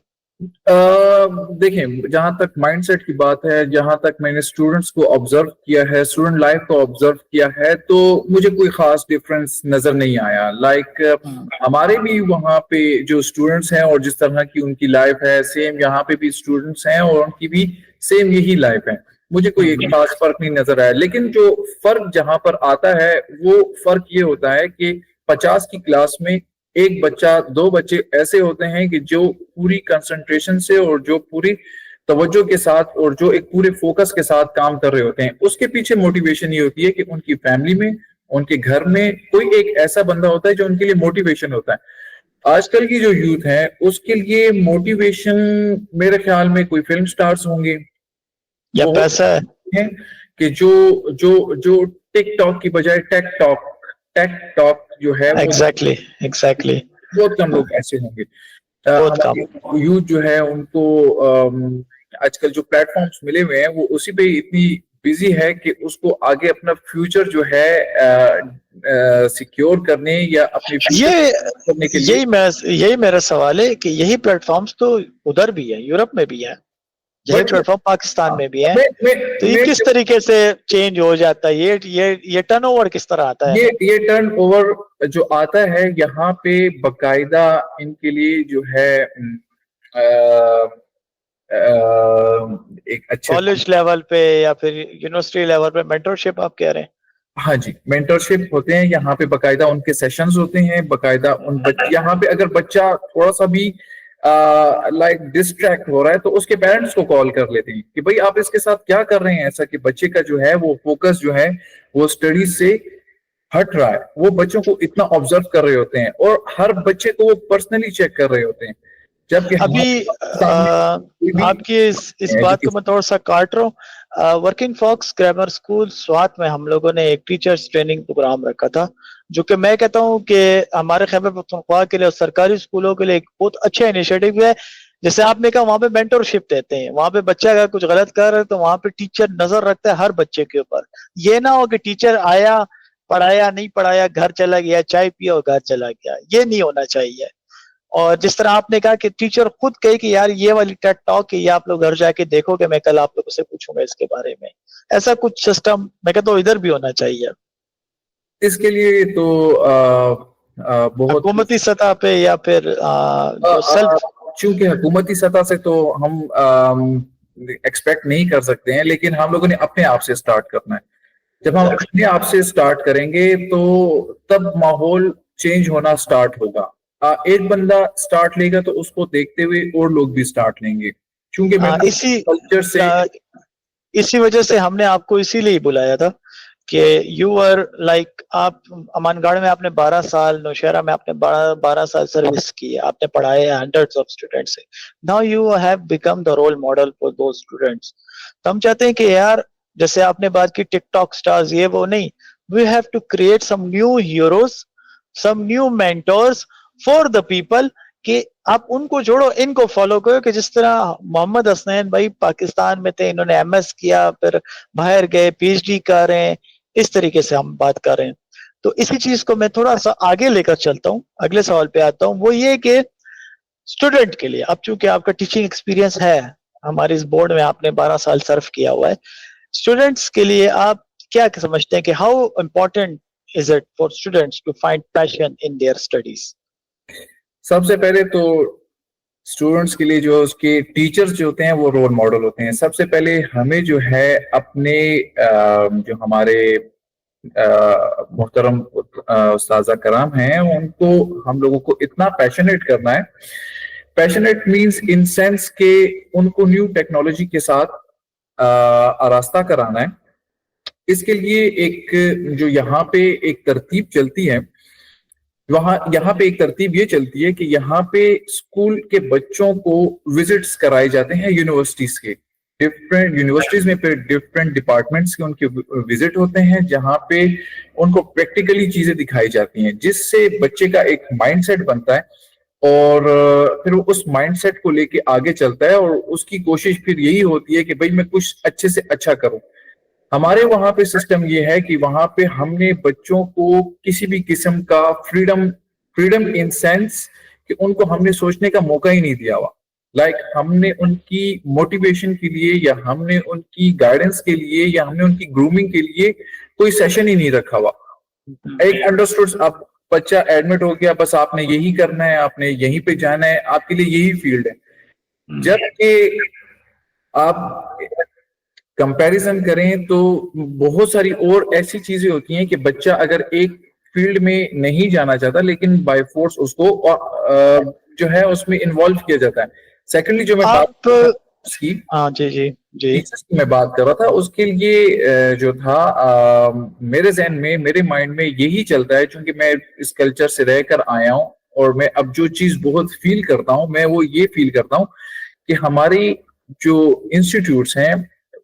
देखें, जहां तक माइंडसेट की बात है, जहां तक मैंने स्टूडेंट्स को ऑब्जर्व किया है, स्टूडेंट लाइफ को ऑब्जर्व किया है, तो मुझे कोई खास डिफरेंस नजर नहीं आया। लाइक हमारे भी वहाँ पे जो स्टूडेंट्स हैं और जिस तरह की उनकी लाइफ है, सेम यहाँ पे भी स्टूडेंट्स हैं और उनकी भी सेम यही लाइफ है। मुझे कोई एक खास फर्क नहीं नजर आया। लेकिन जो फर्क जहां पर आता है वो फर्क ये होता है कि 50 की क्लास में एक बच्चा, 2 बच्चे ऐसे होते हैं कि जो पूरी कंसंट्रेशन से और जो पूरी तवज्जो के साथ और जो एक पूरे फोकस के साथ काम कर रहे होते हैं, उसके पीछे मोटिवेशन ये होती है कि उनकी फैमिली में, उनके घर में कोई एक ऐसा बंदा होता है जो उनके लिए मोटिवेशन होता है। आजकल की जो यूथ है उसके लिए मोटिवेशन मेरे ख्याल में कोई फिल्म स्टार्स होंगे या पैसा है कि जो टिकटॉक की बजाय टेक टॉक जो है एग्जैक्टली बहुत कम लोग ऐसे होंगे। बहुत कम। हमारे यूथ जो है उनको आजकल जो प्लेटफॉर्म्स मिले हुए हैं वो उसी पे इतनी बिजी है कि उसको आगे अपना फ्यूचर जो है सिक्योर करने या अपने करने के लिए यही मेरा सवाल है कि यही प्लेटफॉर्म्स तो उधर भी है, यूरोप में भी है, यही प्लेटफॉर्म पाकिस्तान में भी है। तो ये किस तरीके से चेंज हो जाता है? ये टर्नओवर किस तरह आता है? ये टर्नओवर जो आता है यहाँ पे बकायदा इनके लिए जो है एक अच्छे कॉलेज लेवल पे या फिर यूनिवर्सिटी लेवल पे मेंटरशिप आप कह रहे हैं? हाँ जी, मेंटरशिप होते हैं यहाँ पे, बकायदा उनके सेशंस होते हैं, बकायदा यहाँ पे अगर बच्चा थोड़ा सा भी डिस्ट्रैक्ट हो रहा है तो उसके पेरेंट्स को कॉल कर लेते हैं कि भाई आप इसके साथ क्या कर रहे हैं, ऐसा कि बच्चे का जो है वो फोकस जो है वो स्टडीज से हट रहा है। वो बच्चों को इतना ऑब्जर्व कर रहे होते हैं और हर बच्चे को वो पर्सनली चेक कर रहे होते हैं। जबकि अभी आपकी इस बात को मैं थोड़ा सा काट रहा हूँ। Working Fox grammar school Swat में हम लोगों ने एक टीचर्स ट्रेनिंग प्रोग्राम रखा था, जो कि मैं कहता हूँ कि हमारे खैबर पख्तूनख्वा के लिए और सरकारी स्कूलों के लिए एक बहुत अच्छा इनिशिएटिव है। जैसे आपने कहा वहां पे मेंटरशिप देते हैं, वहां पे बच्चा अगर कुछ गलत कर रहा है तो वहां पे टीचर नजर रखता है हर बच्चे के ऊपर। ये ना हो कि टीचर आया, पढ़ाया नहीं पढ़ाया, घर चला गया, चाय पिया और घर चला गया, ये नहीं होना चाहिए। और जिस तरह आपने कहा कि टीचर खुद कहे कि यार ये वाली टेड टॉक है, ये आप लोग घर जाके देखोगे, मैं कल आप लोगों से पूछूंगा इसके बारे में, ऐसा कुछ सिस्टम मैं कहता हूँ इधर भी होना चाहिए। इसके लिए तो बहुत हुकूमती सतह पे या फिर जो सेल्फ, चूंकि हुकूमती सतह से तो हम एक्सपेक्ट नहीं कर सकते हैं, लेकिन हम लोगों ने अपने आप से स्टार्ट करना है। जब हम अपने आप से स्टार्ट करेंगे तो तब माहौल चेंज होना स्टार्ट होगा। एक बंदा स्टार्ट लेगा तो उसको देखते हुए और लोग भी स्टार्ट लेंगे, क्योंकि इसी कल्चर से इसी वजह से हमने आपको इसीलिए बुलाया था कि यू आर लाइक, आप अमानगढ़ में आपने 12 साल, नौशहरा में आपने 12 साल सर्विस की, आपने पढ़ाए हंड्रेड्स ऑफ स्टूडेंट्स से। Now you have become the role model for those students. तो हम चाहते हैं कि यार जैसे आपने बात की टिकटॉक स्टार्स, ये वो नहीं, we have to create some new heroes, some new mentors for the people, कि आप उनको जोड़ो, इनको फॉलो करो। कि जिस तरह मोहम्मद हसनैन भाई पाकिस्तान में थे, इन्होंने एमएस किया, फिर बाहर गए, पीएचडी कर रहे हैं, इस तरीके से हम बात कर रहे हैं। तो इसी चीज को मैं थोड़ा सा आगे लेकर चलता हूँ, अगले सवाल पे आता हूँ। वो ये कि स्टूडेंट के लिए, अब चूंकि आपका टीचिंग एक्सपीरियंस है, हमारे इस बोर्ड में आपने 12 साल सर्व किया हुआ है, स्टूडेंट्स के लिए आप क्या समझते हैं कि how important is it for students to find passion in their studies? सबसे पहले तो स्टूडेंट्स के लिए जो उसके टीचर्स जो होते हैं वो रोल मॉडल होते हैं। सबसे पहले हमें जो है अपने जो हमारे मोहतरम उस्ताज़ा कराम हैं उनको, हम लोगों को इतना पैशनेट करना है। पैशनेट मींस इन सेंस के उनको न्यू टेक्नोलॉजी के साथ आरास्ता कराना है। इसके लिए एक जो यहाँ पे एक तरतीब चलती है, यहाँ पे एक तरतीब ये चलती है कि यहाँ पे स्कूल के बच्चों को विजिट्स कराए जाते हैं यूनिवर्सिटीज के, डिफरेंट यूनिवर्सिटीज में फिर डिफरेंट डिपार्टमेंट्स के उनके विजिट होते हैं, जहाँ पे उनको प्रैक्टिकली चीजें दिखाई जाती हैं, जिससे बच्चे का एक माइंडसेट बनता है और फिर वो उस माइंडसेट को लेके आगे चलता है और उसकी कोशिश फिर यही होती है कि भाई मैं कुछ अच्छे से अच्छा करूं। हमारे वहां पे सिस्टम ये है कि वहां पे हमने बच्चों को किसी भी किस्म का फ्रीडम इन सेंस कि उनको हमने सोचने का मौका ही नहीं दिया हुआ। हमने उनकी मोटिवेशन के लिए या हमने उनकी गाइडेंस के लिए या हमने उनकी ग्रूमिंग के लिए कोई सेशन ही नहीं रखा हुआ। एक अंडरस्टूड, आप बच्चा एडमिट हो गया, बस आपने यही करना है, आपने यहीं पे जाना है, आपके लिए यही फील्ड है। जबकि आप कंपैरिजन करें तो बहुत सारी और ऐसी चीजें होती हैं कि बच्चा अगर एक फील्ड में नहीं जाना चाहता लेकिन बाय फोर्स उसको जो है उसमें इन्वॉल्व किया जाता है। सेकेंडली जो मैं उसकी हाँ जी जी जी। टीचर्स की मैं बात कर रहा था, उसके लिए जो था मेरे जहन में, मेरे माइंड में यही चलता है, क्योंकि मैं इस कल्चर से रहकर आया हूँ और मैं अब जो चीज बहुत फील करता हूँ, मैं वो ये फील करता हूँ कि हमारी जो इंस्टीट्यूट्स हैं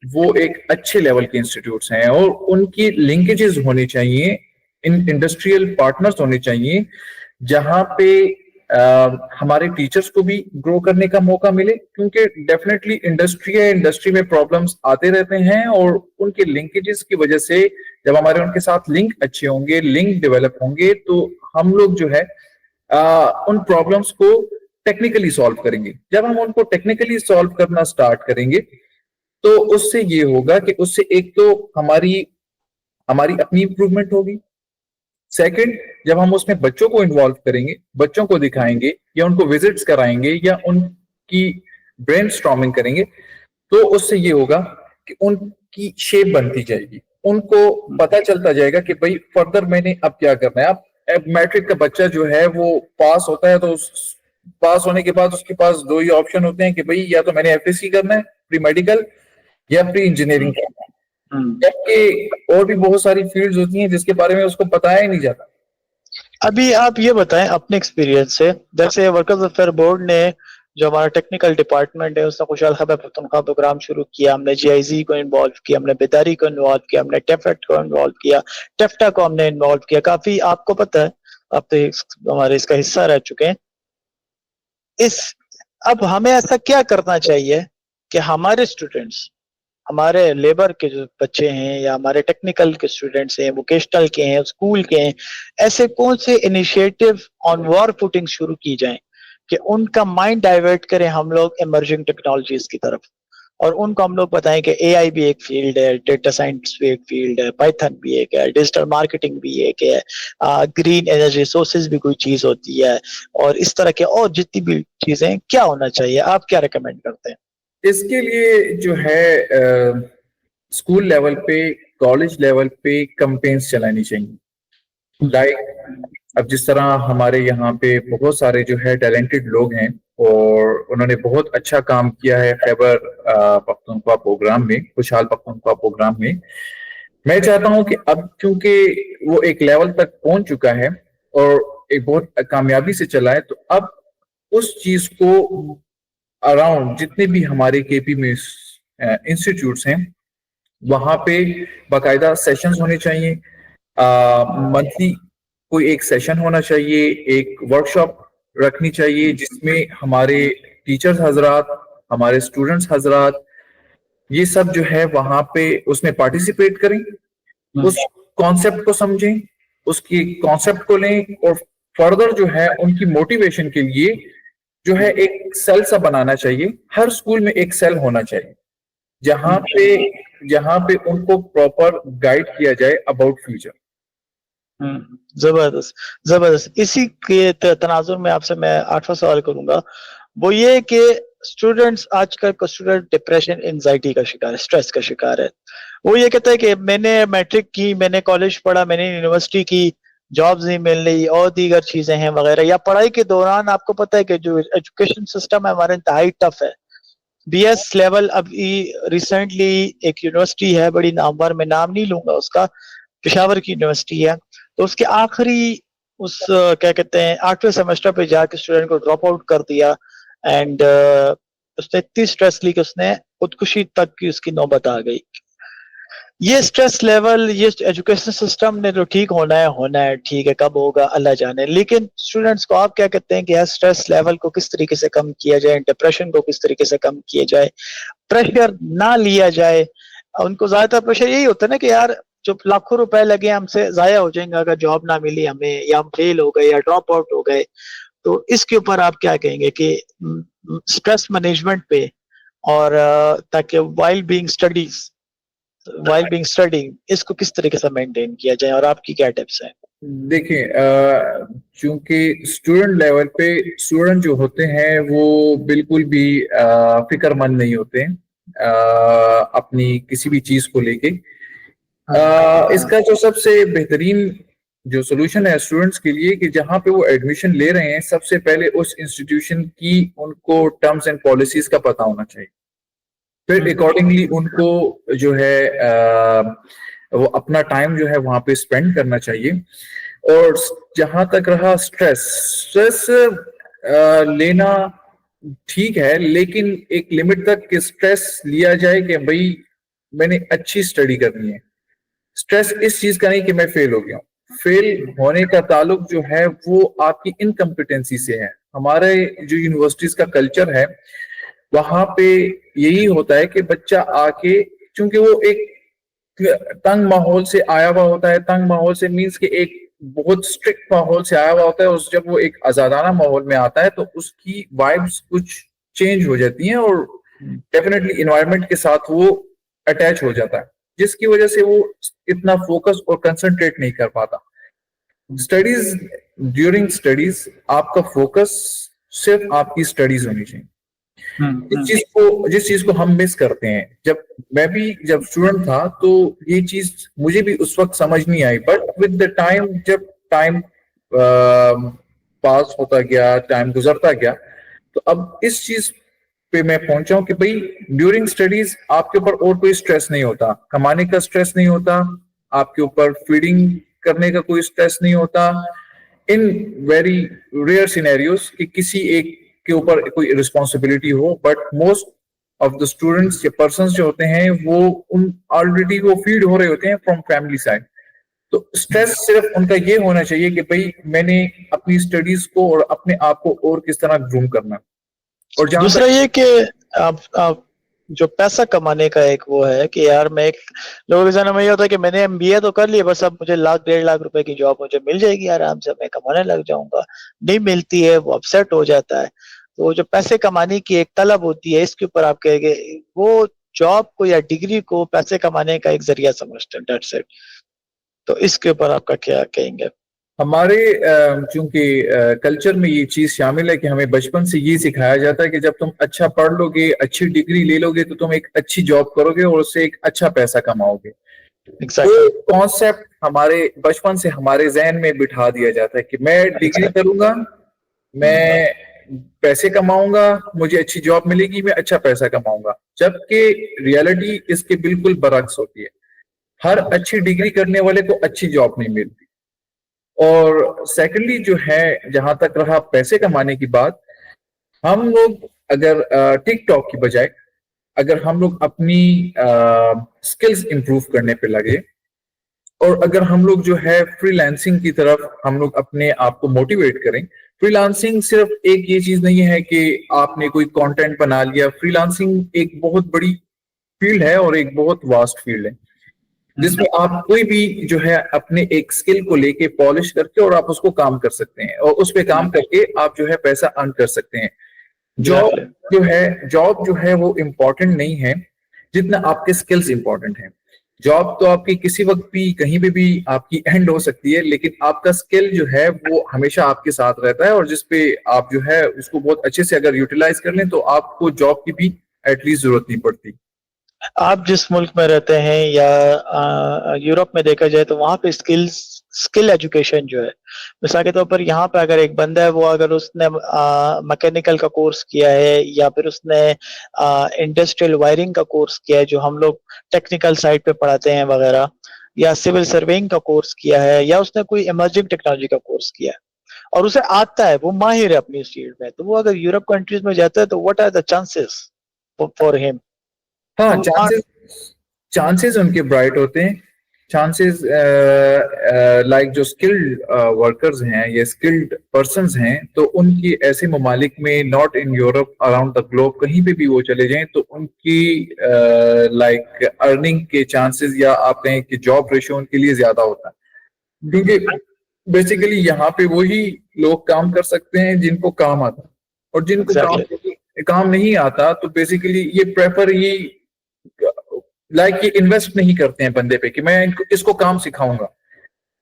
वो एक अच्छे लेवल के इंस्टीट्यूट्स हैं और उनकी लिंकेजेस होनी चाहिए, इन इंडस्ट्रियल पार्टनर्स होने चाहिए, जहां पे हमारे टीचर्स को भी ग्रो करने का मौका मिले, क्योंकि डेफिनेटली इंडस्ट्री में प्रॉब्लम्स आते रहते हैं और उनके लिंकेजेस की वजह से जब हमारे उनके साथ लिंक अच्छे होंगे, लिंक डेवलप होंगे, तो हम लोग जो है उन प्रॉब्लम्स को टेक्निकली सॉल्व करेंगे। जब हम उनको टेक्निकली सॉल्व करना स्टार्ट करेंगे तो उससे ये होगा कि उससे एक तो हमारी हमारी अपनी इंप्रूवमेंट होगी, सेकंड जब हम उसमें बच्चों को इन्वॉल्व करेंगे, बच्चों को दिखाएंगे या उनको विजिट्स कराएंगे या उनकी ब्रेनस्टॉर्मिंग करेंगे, तो उससे ये होगा कि उनकी शेप बनती जाएगी, उनको पता चलता जाएगा कि भाई फर्दर मैंने अब क्या करना है। अब मैट्रिक का बच्चा जो है वो पास होता है, तो पास होने के बाद उसके पास दो ही ऑप्शन होते हैं कि भाई या तो मैंने एफएससी करना है, प्री मेडिकल, या प्री इंजीनियरिंग करना है। जबकि और भी बहुत सारी फील्ड्स होती हैं जिसके बारे में उसको बताया ही नहीं जाता। अभी आप ये बताएं अपने एक्सपीरियंस से, जैसे वर्कर्स वेलफेयर बोर्ड ने, जो हमारा टेक्निकल डिपार्टमेंट है, उसने खुशहाल खैबर पख्तूनख्वा प्रोग्राम शुरू किया, हमने जीआईजी को इन्वॉल्व किया, हमने बेदारी को इन्वॉल्व किया, हमने टेफेट को इन्वॉल्व किया, टेफ्टा को हमने इन्वॉल्व किया, काफी आपको पता है, आप तो हमारे इसका हिस्सा रह चुके हैं। इस अब हमें ऐसा क्या करना चाहिए कि हमारे स्टूडेंट्स, हमारे लेबर के जो बच्चे हैं या हमारे टेक्निकल के स्टूडेंट्स हैं, वोकेशनल के हैं, स्कूल के हैं, ऐसे कौन से इनिशिएटिव ऑन वॉर फुटिंग शुरू की जाएं कि उनका माइंड डाइवर्ट करें हम लोग इमर्जिंग टेक्नोलॉजीज की तरफ, और उनको हम लोग बताएं कि एआई भी एक फील्ड है, डेटा साइंस भी एक फील्ड है, पाइथन भी एक है, डिजिटल मार्केटिंग भी एक है, ग्रीन एनर्जी रिसोर्सेज भी कोई चीज होती है, और इस तरह के और जितनी भी चीजें, क्या होना चाहिए, आप क्या रिकमेंड करते हैं? इसके लिए जो है स्कूल लेवल पे, कॉलेज लेवल पे कैंपेन्स चलानी चाहिए। लाइक अब जिस तरह हमारे यहाँ पे बहुत सारे जो है टैलेंटेड लोग हैं और उन्होंने बहुत अच्छा काम किया है खैबर पख्तूनख्वा प्रोग्राम में, खुशहाल पख्तूनख्वा प्रोग्राम में। मैं चाहता हूं कि अब क्योंकि वो एक लेवल तक पहुंच चुका है और एक बहुत कामयाबी से चला है, तो अब उस चीज को अराउंड जितने भी हमारे केपी में इंस्टीट्यूट्स हैं वहां पे बाकायदा सेशंस होने चाहिए, मंथली कोई एक सेशन होना चाहिए, एक वर्कशॉप रखनी चाहिए जिसमें हमारे टीचर्स हजरात, हमारे स्टूडेंट्स हजरात, ये सब जो है वहां पे उसमें पार्टिसिपेट करें, उस कॉन्सेप्ट को समझें, उसकी कॉन्सेप्ट को लें और फर्दर जो है उनकी मोटिवेशन के लिए जो है एक सेल सा बनाना चाहिए। हर स्कूल में एक सेल होना चाहिए जहां पे उनको प्रॉपर गाइड किया जाए अबाउट फ्यूचर। जबरदस्त, जबरदस्त। इसी के तनाजुर में आपसे मैं 8वां सवाल करूंगा, वो ये कि स्टूडेंट्स, आजकल का स्टूडेंट डिप्रेशन, एंजाइटी का शिकार है, स्ट्रेस का शिकार है। वो ये कहता है कि मैंने मैट्रिक की, मैंने कॉलेज पढ़ा, मैंने यूनिवर्सिटी की, जॉब्स नहीं मिल रही और दीगर चीजें हैं वगैरह, या पढ़ाई के दौरान आपको पता है कि जो एजुकेशन सिस्टम है हमारा इंतहाई टफ है। बीएस लेवल अभी रिसेंटली एक यूनिवर्सिटी है बड़ी नामवर, मैं नाम नहीं लूंगा उसका, पेशावर की यूनिवर्सिटी है, तो उसके आखिरी उस क्या कहते हैं 8वें सेमेस्टर पे जाके स्टूडेंट को ड्रॉप आउट कर दिया, एंड उसने इतनी स्ट्रेस ली कि उसने खुदकुशी तक की उसकी नौबत आ गई। ये स्ट्रेस लेवल, ये एजुकेशन सिस्टम ने जो ठीक होना है ठीक है, कब होगा अल्लाह जाने, लेकिन स्टूडेंट्स को आप क्या कहते हैं कि यार स्ट्रेस लेवल को किस तरीके से कम किया जाए, डिप्रेशन को किस तरीके से कम किया जाए, प्रेशर ना लिया जाए? उनको ज्यादातर प्रेशर यही होता है ना कि यार जो लाखों रुपए लगे हमसे जाया हो जाएंगे अगर जॉब ना मिली हमें, या हम फेल हो गए या ड्रॉप आउट हो गए। तो इसके ऊपर आप क्या कहेंगे कि स्ट्रेस मैनेजमेंट पे, और ताकि वाइल बीइंग स्टडीइंग इसको किस तरीके से मेंटेन किया जाए, और आपकी क्या टिप्स हैं? देखिए, चूंकि स्टूडेंट लेवल पे स्टूडेंट जो होते हैं वो बिल्कुल भी फिक्रमंद नहीं होते हैं अपनी किसी भी चीज को लेके। इसका जो सबसे बेहतरीन जो सोल्यूशन है स्टूडेंट्स के लिए, कि जहां पे वो एडमिशन ले रहे हैं सबसे पहले उस इंस्टीट्यूशन की उनको टर्म्स एंड पॉलिसीज का पता होना चाहिए। फिर अकॉर्डिंगली उनको जो है वो अपना टाइम जो है वहां पे स्पेंड करना चाहिए। और जहां तक रहा स्ट्रेस लेना ठीक है, लेकिन एक लिमिट तक स्ट्रेस लिया जाए कि भाई मैंने अच्छी स्टडी करनी है। स्ट्रेस इस चीज का नहीं कि मैं फेल हो गया हूं। फेल होने का ताल्लुक जो है वो आपकी इनकम्पिटेंसी से है। हमारे जो यूनिवर्सिटीज का कल्चर है वहां पे यही होता है कि बच्चा आके, चूंकि वो एक तंग माहौल से आया हुआ होता है, तंग माहौल से मीन्स कि एक बहुत स्ट्रिक्ट माहौल से आया हुआ होता है, और जब वो एक आजादाना माहौल में आता है तो उसकी वाइब्स कुछ चेंज हो जाती हैं और डेफिनेटली इन्वायरमेंट के साथ वो अटैच हो जाता है, जिसकी वजह से वो इतना फोकस और कंसंट्रेट नहीं कर पाता। स्टडीज, ड्यूरिंग स्टडीज आपका फोकस सिर्फ आपकी स्टडीज होनी चाहिए। जिस चीज को हम मिस करते हैं, जब स्टूडेंट था तो ये चीज मुझे भी उस वक्त समझ नहीं आई, बट विद द टाइम, जब टाइम पास होता गया, टाइम गुजरता गया, तो अब इस चीज पे मैं पहुंचा हूं कि भाई ड्यूरिंग स्टडीज आपके ऊपर और कोई स्ट्रेस नहीं होता, कमाने का स्ट्रेस नहीं होता, आपके ऊपर फीडिंग करने का कोई स्ट्रेस नहीं होता। इन वेरी रेयर सिनेरियोस कि किसी एक के ऊपर कोई रिस्पॉन्सिबिलिटी हो, but most of the students या पर्संस जो होते हैं वो उन ऑलरेडी वो फीड हो रहे होते हैं फ्रॉम फैमिली साइड। तो स्ट्रेस सिर्फ उनका ये होना चाहिए कि भाई मैंने अपनी स्टडीज को और अपने आप को और किस तरह ग्रूम करना। और दूसरा ये कि आप जो पैसा कमाने का एक वो है कि यार मैं एक लोगों के जहन में ये होता है कि मैंने एमबीए तो कर लिया, बस अब मुझे 1-1.5 लाख रुपए की जॉब मुझे मिल जाएगी, आराम से मैं कमाने लग जाऊंगा। नहीं मिलती है, वो अपसेट हो जाता है। तो जो पैसे कमाने की एक तलब होती है, इसके ऊपर आप कहेंगे वो जॉब को या डिग्री को पैसे कमाने का एक जरिया समझते हैं, दैट्स इट। तो इसके ऊपर आपका क्या कहेंगे? हमारे चूंकि कल्चर में ये चीज शामिल है कि हमें बचपन से ये सिखाया जाता है कि जब तुम अच्छा पढ़ लोगे, अच्छी डिग्री ले लोगे, तो तुम एक अच्छी जॉब करोगे और उससे एक अच्छा पैसा कमाओगे। Exactly. तो कॉन्सेप्ट हमारे बचपन से हमारे जहन में बिठा दिया जाता है कि मैं डिग्री करूंगा, मैं पैसे कमाऊंगा, मुझे अच्छी जॉब मिलेगी, मैं अच्छा पैसा कमाऊंगा। जबकि रियलिटी इसके बिल्कुल बरक्स होती है। हर अच्छी डिग्री करने वाले को अच्छी जॉब नहीं मिलती। और सेकेंडली जो है, जहां तक रहा पैसे कमाने की बात, हम लोग अगर टिकटॉक की बजाय अगर हम लोग अपनी स्किल्स इंप्रूव करने पे लगे, और अगर हम लोग जो है फ्रीलांसिंग की तरफ हम लोग अपने आप को मोटिवेट करें। फ्रीलांसिंग सिर्फ एक ये चीज नहीं है कि आपने कोई कंटेंट बना लिया। फ्रीलांसिंग एक बहुत बड़ी फील्ड है और एक बहुत वास्ट फील्ड है, जिसमें आप कोई भी जो है अपने एक स्किल को लेके पॉलिश करके और आप उसको काम कर सकते हैं, और उस पे काम करके आप जो है पैसा अर्न कर सकते हैं। जॉब जो है वो इम्पोर्टेंट नहीं है जितना आपके स्किल्स इंपॉर्टेंट हैं। जॉब तो आपकी किसी वक्त भी कहीं पे भी आपकी एंड हो सकती है, लेकिन आपका स्किल जो है वो हमेशा आपके साथ रहता है, और जिसपे आप जो है उसको बहुत अच्छे से अगर यूटिलाइज कर लें तो आपको जॉब की भी एटलीस्ट जरूरत नहीं पड़ती। आप जिस मुल्क में रहते हैं या यूरोप में देखा जाए तो वहां पे स्किल एजुकेशन जो है, मिसाल के तौर पर यहाँ पे अगर एक बंदा है, वो अगर उसने मैकेनिकल का कोर्स किया है या फिर उसने इंडस्ट्रियल वायरिंग का कोर्स किया है जो हम लोग टेक्निकल साइड पे पढ़ाते हैं वगैरह, या सिविल सर्वेइंग का कोर्स किया है, या उसने कोई इमर्जिंग टेक्नोलॉजी का कोर्स किया है और उसे आता है, वो माहिर है अपनी फील्ड में, तो वो अगर यूरोप कंट्रीज में जाता है तो what are the chances for him? हाँ, चांसेस उनके ब्राइट होते हैं। चांसेस लाइक जो स्किल्ड वर्कर्स हैं या स्किल्ड पर्सन्स हैं, तो उनकी ऐसे ममालिक में, not in Europe, around the globe कहीं पे भी वो चले जाएं, तो उनकी लाइक अर्निंग के चांसेस या आप कहें कि जॉब रेशियो उनके लिए ज्यादा होता है। क्योंकि बेसिकली यहाँ पे वही लोग काम कर सकते हैं जिनको काम आता है, और जिनको काम नहीं आता तो बेसिकली ये प्रेफर ही ये इन्वेस्ट नहीं करते हैं बंदे पे कि मैं इसको काम सिखाऊंगा।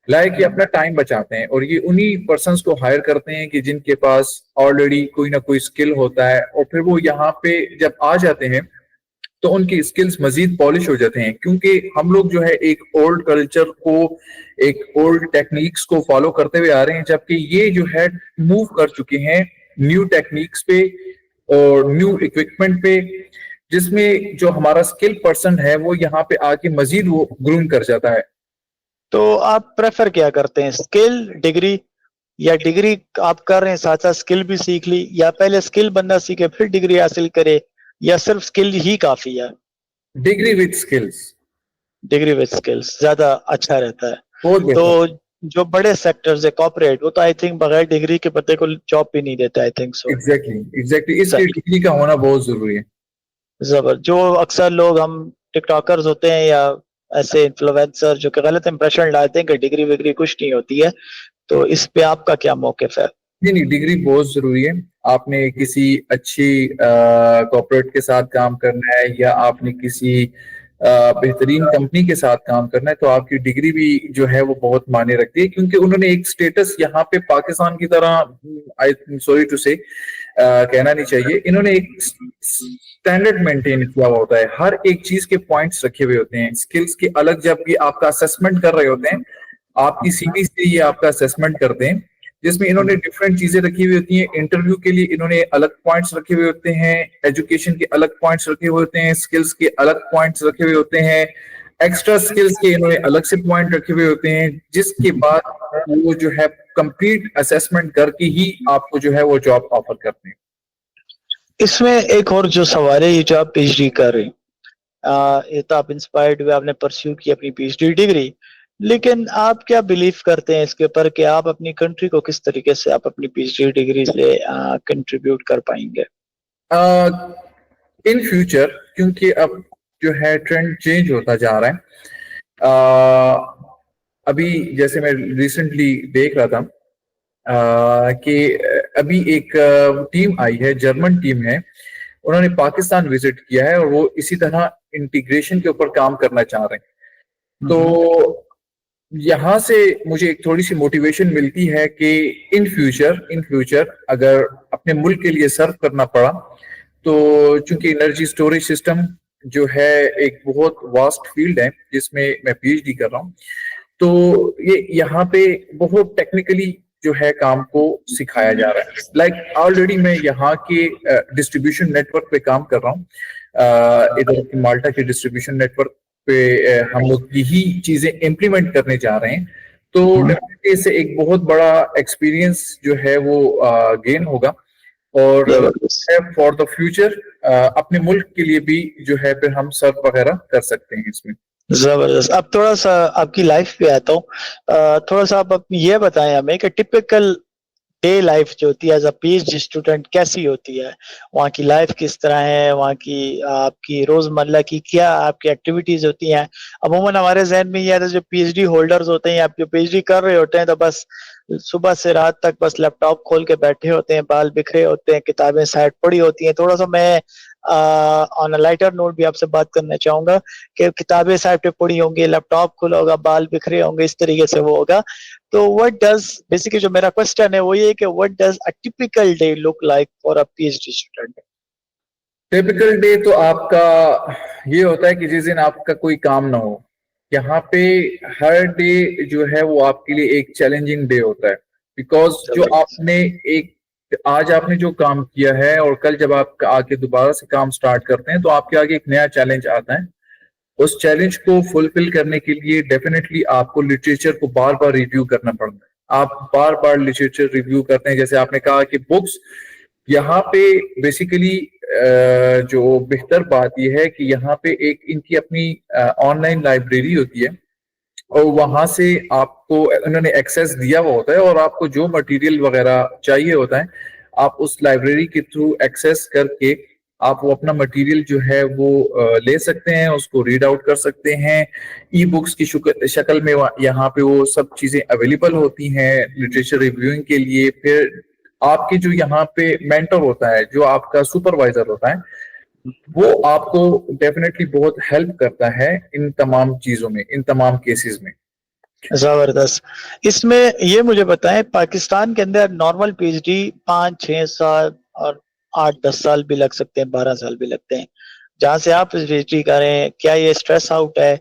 ये अपना टाइम बचाते हैं, और ये उन्हीं पर्सन्स को हायर करते हैं कि जिनके पास ऑलरेडी कोई ना कोई स्किल होता है, और फिर वो यहाँ पे जब आ जाते हैं तो उनकी स्किल्स मजीद पॉलिश हो जाते हैं। क्योंकि हम लोग जो है एक ओल्ड कल्चर को, एक ओल्ड टेक्निक्स को फॉलो करते हुए आ रहे हैं, जबकि ये जो है मूव कर चुके हैं न्यू टेक्निक्स पे और न्यू इक्विपमेंट पे। जिसमें जो हमारा स्किल पर्सन है वो यहाँ पे आके मजीद वो ग्रूम कर जाता है। तो आप प्रेफर क्या करते हैं, स्किल डिग्री, या डिग्री आप कर रहे हैं साथ साथ स्किल भी सीख ली, या पहले स्किल बंदा सीखे फिर डिग्री हासिल करे, या सिर्फ स्किल ही काफी है? Degree with skills degree with skills ज्यादा अच्छा रहता है। बहुत तो बेहतर। जो बड़े सेक्टर्स है कॉर्पोरेट, वो तो आई थिंक बगैर डिग्री के बंदे को जॉब भी नहीं देता, आई थिंक सो। एग्जैक्टली इसलिए डिग्री का होना बहुत जरूरी है। जबर जो अक्सर लोग हम टिकटॉकर्स होते हैं या ऐसे इन्फ्लुएंसर जो कि गलत इंप्रेशन डालते हैं कि डिग्री विग्री कुछ नहीं होती है, तो इस पे आपका क्या मौकिफ है? नहीं नहीं, डिग्री बहुत जरूरी है। आपने किसी अच्छी कॉर्पोरेट के साथ काम करना है या आपने किसी बेहतरीन कंपनी के साथ काम करना है तो आपकी डिग्री भी जो है वो बहुत मायने रखती है, क्योंकि उन्होंने एक स्टेटस यहाँ पे पाकिस्तान की तरह, आई सॉरी टू से कहना नहीं चाहिए, इन्होंने एक स्टैंडर्ड मेंटेन किया हुआ होता है। हर एक चीज के पॉइंट्स रखे हुए होते हैं, स्किल्स के अलग, जब भी आपका असेसमेंट कर रहे होते हैं, आपकी सीवी से ये आपका असेसमेंट करते हैं, जिसमें इन्होंने डिफरेंट चीजें रखी हुई होती हैं। इंटरव्यू के लिए इन्होंने अलग पॉइंट्स रखे हुए होते हैं, एजुकेशन के अलग पॉइंट्स रखे हुए होते हैं, स्किल्स के अलग पॉइंट्स रखे हुए होते हैं, एक्स्ट्रा स्किल्स के इन्होंने अलग से पॉइंट रखे हुए होते हैं, जिसके बाद वो जो है कंप्लीट असेसमेंट करके ही आपको जो है वो जॉब ऑफर करते हैं। इसमें एक और जो सवाल है, ये जो आप पीएचडी कर रहे हैं, ये तो आप इंस्पायर्ड हुए, आपने परस्यू की अपनी पीएचडी डिग्री, लेकिन आप क्या बिलीव करते हैं इसके ऊपर कि आप अपनी कंट्री को किस तरीके से आप अपनी पीएचडी डिग्री से कंट्रीब्यूट कर पाएंगे? इन फ्यूचर, क्योंकि अब जो है ट्रेंड चेंज होता जा रहा है। अभी जैसे मैं रिसेंटली देख रहा था कि अभी एक टीम आई है, जर्मन टीम है, उन्होंने पाकिस्तान विजिट किया है और वो इसी तरह इंटीग्रेशन के ऊपर काम करना चाह रहे हैं। तो यहाँ से मुझे एक थोड़ी सी मोटिवेशन मिलती है कि इन फ्यूचर अगर अपने मुल्क के लिए सर्व करना पड़ा, तो चूंकि एनर्जी स्टोरेज सिस्टम जो है एक बहुत वास्ट फील्ड है जिसमें मैं पीएचडी कर रहा हूँ, तो ये यहाँ पे बहुत टेक्निकली जो है काम को सिखाया जा रहा है। लाइक ऑलरेडी मैं यहाँ के डिस्ट्रीब्यूशन नेटवर्क पे काम कर रहा हूँ, इधर माल्टा के डिस्ट्रीब्यूशन नेटवर्क पे हम लोग यही चीजें इम्प्लीमेंट करने जा रहे हैं। तो डेफिनेटली इससे एक बहुत बड़ा एक्सपीरियंस जो है वो गेन होगा और फॉर द फ्यूचर अपने मुल्क के लिए भी जो है फिर हम सर्व वगैरह कर सकते हैं इसमें। जबरदस्त। अब थोड़ा सा आपकी लाइफ पे आता हूँ, थोड़ा सा आप ये बताएं हमें कि टिपिकल डे लाइफ जो होती है एज अ पीएचडी स्टूडेंट कैसी होती है, वहाँ की लाइफ किस तरह है, वहाँ की आपकी रोजमर्रा की क्या आपकी एक्टिविटीज होती हैं? अमूमन हमारे जहन में ये आता है जो पीएचडी होल्डर्स होते हैं, आप जो पीएचडी कर रहे होते हैं, तो बस सुबह से रात तक बस लैपटॉप खोल के बैठे होते हैं, बाल बिखरे होते हैं, किताबें साइड पड़ी होती हैं। थोड़ा सा मैं ऑन अ लाइटर नोट भी आपसे बात करना चाहूंगा कि किताबें साइड पे पड़ी होंगी, लैपटॉप खुला होगा, बाल बिखरे होंगे, इस तरीके से वो होगा। तो व्हाट डज बेसिकली जो मेरा क्वेश्चन है वो ये कि what does a typical day look like for a PhD student? Typical day तो आपका ये होता है कि जिस दिन आपका कोई काम ना हो, यहाँ पे हर डे जो है वो आपके लिए एक चैलेंजिंग डे होता है। बिकॉज जो आपने एक आज आपने जो काम किया है और कल जब आप आके दोबारा से काम स्टार्ट करते हैं तो आपके आगे एक नया चैलेंज आता है। उस चैलेंज को फुलफिल करने के लिए डेफिनेटली आपको लिटरेचर को बार बार रिव्यू करना पड़ता है। आप बार बार लिटरेचर रिव्यू करते हैं, जैसे आपने कहा कि बुक्स, यहाँ पे बेसिकली जो बेहतर बात यह है कि यहाँ पे एक इनकी अपनी ऑनलाइन लाइब्रेरी होती है और वहां से आपको उन्होंने एक्सेस दिया हुआ होता है और आपको जो मटेरियल वगैरह चाहिए होता है आप उस लाइब्रेरी के थ्रू एक्सेस करके आप वो अपना मटेरियल जो है वो ले सकते हैं, उसको रीड आउट कर सकते हैं। ई बुक्स की शक्ल में यहाँ पे वो सब चीजें अवेलेबल होती हैं लिटरेचर रिव्यूइंग के लिए। फिर आपके जो यहाँ पे मेंटर होता है, जो आपका सुपरवाइजर होता है, वो आपको डेफिनेटली बहुत हेल्प करता है इन तमाम चीजों में, इन तमाम केसेस में। जबरदस्त। इसमें ये मुझे बताएं, पाकिस्तान के अंदर नॉर्मल पीएचडी 5-6 साल और 8-10 साल भी लग सकते हैं, 12 साल भी लगते हैं। जहां से आप पीएचडी करें, क्या ये स्ट्रेस आउट है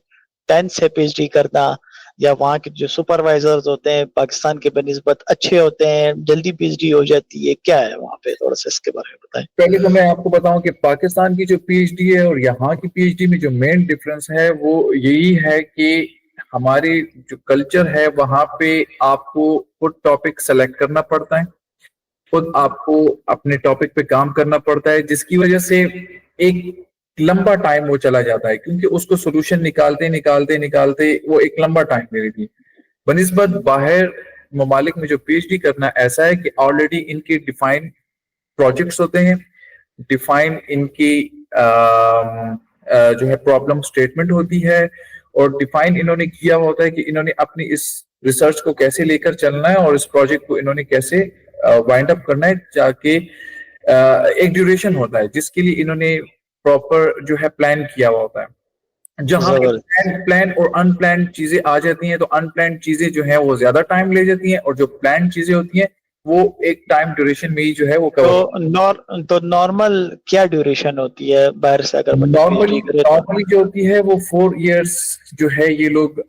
10th से पीएचडी करना? या वहाँ के जो सुपरवाइजर्स होते हैं पाकिस्तान के बनिस्बत अच्छे होते हैं, जल्दी पीएचडी हो जाती है, क्या है वहाँ पे, थोड़ा सा इसके बारे में बताएं। पहले तो मैं आपको बताऊं कि पाकिस्तान की जो पीएचडी है और यहाँ की पीएचडी में जो मेन डिफरेंस है वो यही है कि हमारे जो कल्चर है वहाँ पे आपको खुद टॉपिक सेलेक्ट करना पड़ता है, खुद आपको अपने टॉपिक पे काम करना पड़ता है, जिसकी वजह से एक लंबा टाइम वो चला जाता है, क्योंकि उसको सोल्यूशन निकालते निकालते निकालते वो एक लंबा टाइम ले लेती है। बनिस्बत बाहर ममालिक में जो पीएचडी करना ऐसा है कि ऑलरेडी इनके डिफाइंड प्रोजेक्ट्स होते हैं, डिफाइन इनकी जो है प्रॉब्लम स्टेटमेंट होती है, और डिफाइन इन्होंने किया होता है कि इन्होंने अपनी इस रिसर्च को कैसे लेकर चलना है और इस प्रोजेक्ट को इन्होंने कैसे वाइंड अप करना है, जाके एक ड्यूरेशन होता है जिसके लिए इन्होंने प्रॉपर जो है प्लान किया हुआ होता है। जहां प्लान और अनप्लान चीजें आ जाती हैं तो अनप्लान चीजें जो है वो ज्यादा टाइम ले जाती हैं, और जो प्लान चीजें होती हैं वो एक टाइम ड्यूरेशन में ही जो है वो कवर। तो नॉर्मल क्या ड्यूरेशन होती है बाहर से अगर नॉर्मली जो होती है वो 4 इयर्स जो है, ये लोग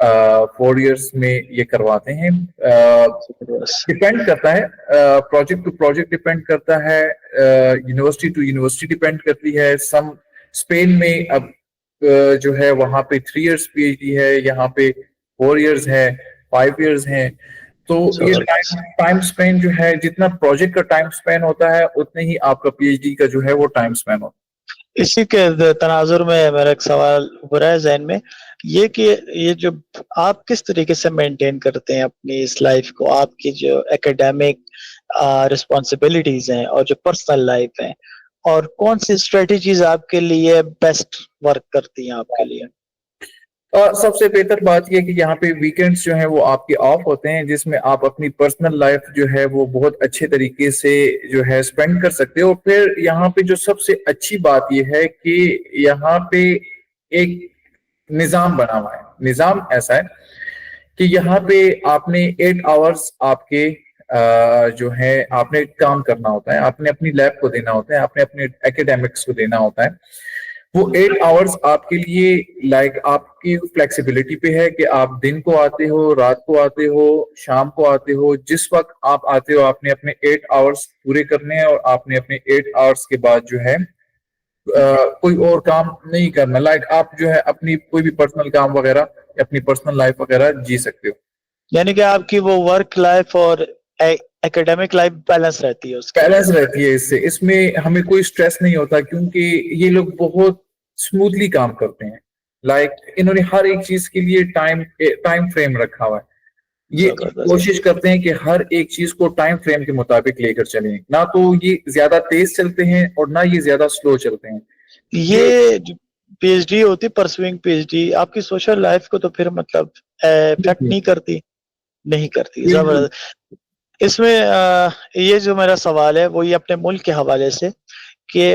4 इयर्स में ये करवाते हैं। डिपेंड करता है, प्रोजेक्ट टू प्रोजेक्ट डिपेंड करता है, यूनिवर्सिटी टू यूनिवर्सिटी डिपेंड करती है। सम स्पेन में अब जो है वहां पे 3 इयर्स पीएचडी है, यहाँ पे 4 इयर्स है, 5 इयर्स है। तो ये टाइम स्पेन जो है, जितना प्रोजेक्ट का टाइम स्पेन होता है उतने ही आपका पीएचडी का जो है वो टाइम स्पेन होता है। इसी के तनाजुर में मेरा एक सवाल हो रहा है जहन में, ये कि ये जो आप किस तरीके से मेंटेन करते हैं अपनी इस लाइफ को, आपकी जो एकेडमिक रिस्पॉन्सिबिलिटीज हैं और जो पर्सनल लाइफ है, और कौन सी स्ट्रेटजीज आपके लिए बेस्ट वर्क करती हैं आपके लिए? सबसे बेहतर बात यह कि यहाँ पे वीकेंड्स जो है वो आपके ऑफ होते हैं, जिसमें आप अपनी पर्सनल लाइफ जो है वो बहुत अच्छे तरीके से जो है स्पेंड कर सकते हो। फिर यहाँ पे जो सबसे अच्छी बात यह है कि यहाँ पे एक निजाम बना हुआ है। निजाम ऐसा है कि यहाँ पे आपने 8 आवर्स आपके जो है आपने काम करना होता है, आपने अपनी लैब को देना होता है, आपने अपने एकेडमिक्स को देना होता है। वो 8 आवर्स आपके लिए आपकी फ्लेक्सिबिलिटी पे है कि आप दिन को आते हो, रात को आते हो, शाम को आते हो, जिस वक्त आप आते हो आपने अपने 8 आवर्स पूरे करने हैं, और आपने अपने 8 आवर्स के बाद जो है कोई और काम नहीं करना। आप जो है अपनी कोई भी पर्सनल काम वगैरह, अपनी पर्सनल लाइफ वगैरह जी सकते हो। यानी कि आपकी वो वर्क लाइफ और एकेडमिक लाइफ बैलेंस रहती है, बैलेंस रहती है। इसमें हमें कोई स्ट्रेस नहीं होता, क्योंकि ये लोग बहुत स्मूथली काम करते हैं। इन्होंने हर एक चीज के लिए टाइम फ्रेम रखा हुआ है। ये कोशिश करते हैं कि हर एक चीज को टाइम फ्रेम के मुताबिक लेकर चलें, ना तो ये ज्यादा तेज चलते हैं और ना ये ज्यादा स्लो चलते हैं। ये जो पीएचडी होती, परसुइंग पीएचडी, आपकी सोशल लाइफ को तो फिर मतलब इफेक्ट नहीं करती? जबरदस्त। इसमें ये जो मेरा सवाल है वो ये अपने मुल्क के हवाले से, कि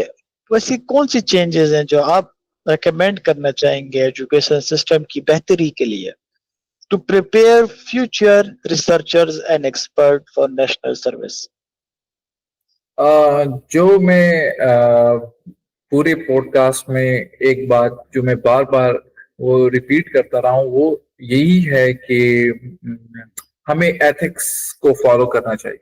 वैसी कौन सी चेंजेस हैं जो आप रेकमेंड करना चाहेंगे एजुकेशन सिस्टम की बेहतरी के लिए, to prepare future researchers and expert for national service? जो मैं पूरे पॉडकास्ट में एक बात जो मैं बार बार वो रिपीट करता रहा हूँ, वो यही है कि हमें एथिक्स को फॉलो करना चाहिए।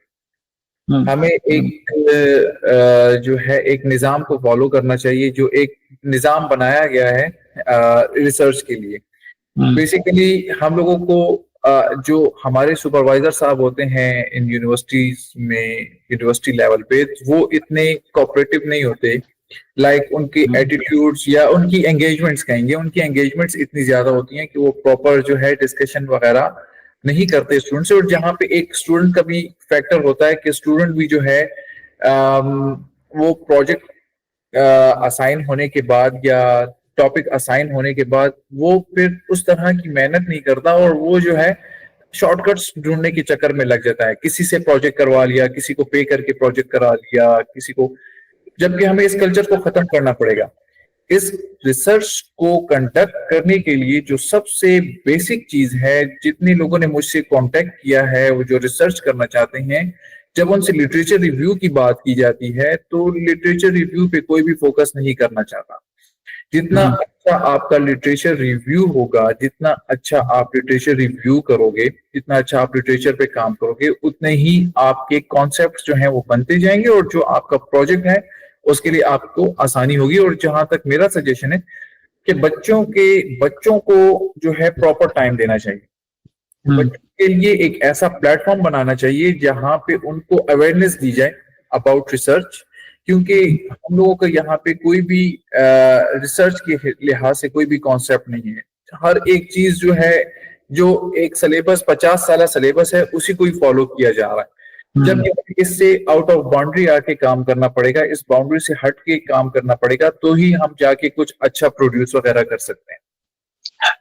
हमें एक जो है एक निजाम को फॉलो करना चाहिए, जो एक निजाम बनाया गया है रिसर्च के लिए। बेसिकली हम लोगों को जो हमारे सुपरवाइजर साहब होते हैं इन यूनिवर्सिटीज में, यूनिवर्सिटी लेवल पे, वो इतने कोऑपरेटिव नहीं होते। उनकी एटीट्यूड्स या उनकी एंगेजमेंट्स कहेंगे, उनकी एंगेजमेंट्स इतनी ज्यादा होती हैं कि वो प्रॉपर जो है डिस्कशन वगैरह नहीं करते स्टूडेंट से। और जहाँ पे एक स्टूडेंट का भी फैक्टर होता है कि स्टूडेंट भी जो है वो प्रोजेक्ट असाइन होने के बाद या टॉपिक असाइन होने के बाद वो फिर उस तरह की मेहनत नहीं करता, और वो जो है शॉर्टकट्स ढूंढने के चक्कर में लग जाता है। किसी से प्रोजेक्ट करवा लिया, किसी को पे करके प्रोजेक्ट करा लिया, किसी को, जबकि हमें इस कल्चर को खत्म करना पड़ेगा। इस रिसर्च को कंडक्ट करने के लिए जो सबसे बेसिक चीज है, जितने लोगों ने मुझसे कांटेक्ट किया है वो जो रिसर्च करना चाहते हैं, जब उनसे लिटरेचर रिव्यू की बात की जाती है तो लिटरेचर रिव्यू पे कोई भी फोकस नहीं करना चाहता। जितना अच्छा आपका लिटरेचर रिव्यू होगा, जितना अच्छा आप लिटरेचर रिव्यू करोगे, जितना अच्छा आप लिटरेचर पे काम करोगे, उतने ही आपके कॉन्सेप्ट जो हैं वो बनते जाएंगे और जो आपका प्रोजेक्ट है उसके लिए आपको आसानी होगी। और जहां तक मेरा सजेशन है कि बच्चों को जो है प्रॉपर टाइम देना चाहिए। बच्चों के लिए एक ऐसा प्लेटफॉर्म बनाना चाहिए जहां पे उनको अवेयरनेस दी जाए अबाउट रिसर्च, क्योंकि हम लोगों का यहाँ पे कोई भी रिसर्च के लिहाज से कोई भी कॉन्सेप्ट नहीं है। हर एक चीज जो है, जो एक सिलेबस 50 साल सिलेबस है उसी को ही फॉलो किया जा रहा है। जब इससे आउट ऑफ बाउंड्री आके काम करना पड़ेगा, इस बाउंड्री से हट के काम करना पड़ेगा, तो ही हम जाके कुछ अच्छा प्रोड्यूस वगैरह कर सकते हैं।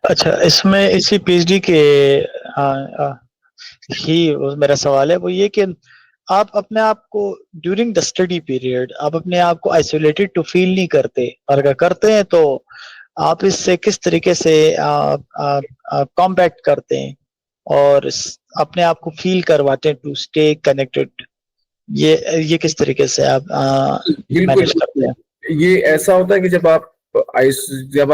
अच्छा, इसमें इसी पीएचडी के आ, आ, मेरा सवाल है वो ये कि आप अपने आप को ड्यूरिंग द स्टडी पीरियड आप अपने आप को आइसोलेटेड टू फील नहीं करते, और अगर करते हैं तो आप इससे किस तरीके से कॉम्बैट करते हैं और अपने आप को फील करवाते हैं टू स्टे कनेक्टेड? ये किस तरीके से आप मैनेज करते हैं? ये ऐसा होता है कि जब आप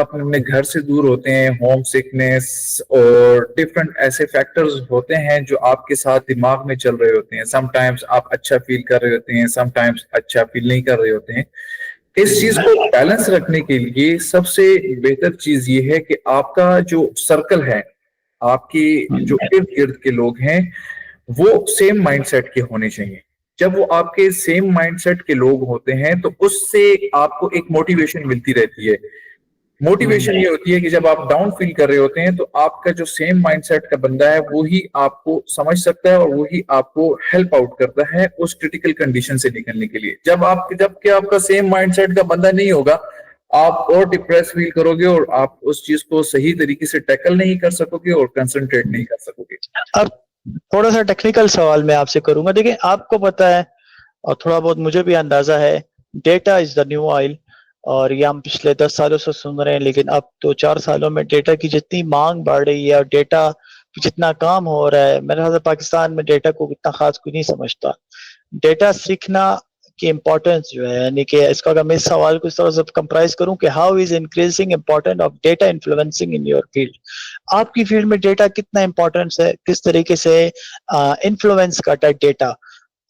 अपने घर से दूर होते हैं, होम सिकनेस और डिफरेंट ऐसे फैक्टर्स होते हैं जो आपके साथ दिमाग में चल रहे होते हैं। समटाइम्स आप अच्छा फील कर रहे होते हैं, समटाइम्स अच्छा फील नहीं कर रहे होते हैं। इस चीज को बैलेंस रखने के लिए सबसे बेहतर चीज ये है कि आपका जो सर्कल है, आपके जो इर्द गिर्द के लोग हैं, वो सेम माइंडसेट के होने चाहिए। जब वो आपके सेम माइंडसेट के लोग होते हैं तो उससे आपको एक मोटिवेशन मिलती रहती है। मोटिवेशन ये होती है कि जब आप डाउन फील कर रहे होते हैं तो आपका जो सेम माइंडसेट का बंदा है वो ही आपको समझ सकता है और वो ही आपको हेल्प आउट करता है उस क्रिटिकल कंडीशन से निकलने के लिए। जबकि आपका सेम माइंडसेट का बंदा नहीं होगा, आप और डिप्रेस फील करोगे और आप उस चीज को सही तरीके से टैकल नहीं कर सकोगे और कंसंट्रेट नहीं कर सकोगे। अब थोड़ा सा टेक्निकल सवाल मैं आपसे करूंगा। देखिए, आपको पता है और थोड़ा बहुत मुझे भी अंदाजा है, data is the new oil, और ये हम पिछले 10 सालों से सुन रहे हैं, लेकिन अब तो 4 सालों में डेटा की जितनी मांग बढ़ रही है और डेटा जितना काम हो रहा है, मेरे ख्याल से पाकिस्तान में डेटा को इतना खास कोई नहीं समझता। डेटा सीखना की इम्पोर्टेंस जो है, यानी कि इसका अगर मैं इस सवाल को इस तरह से कंप्राइज करूं कि how is increasing important of data influencing in your field, आपकी फील्ड में डेटा कितना इम्पोर्टेंस है, किस तरीके से इन्फ्लुएंस करता है डेटा,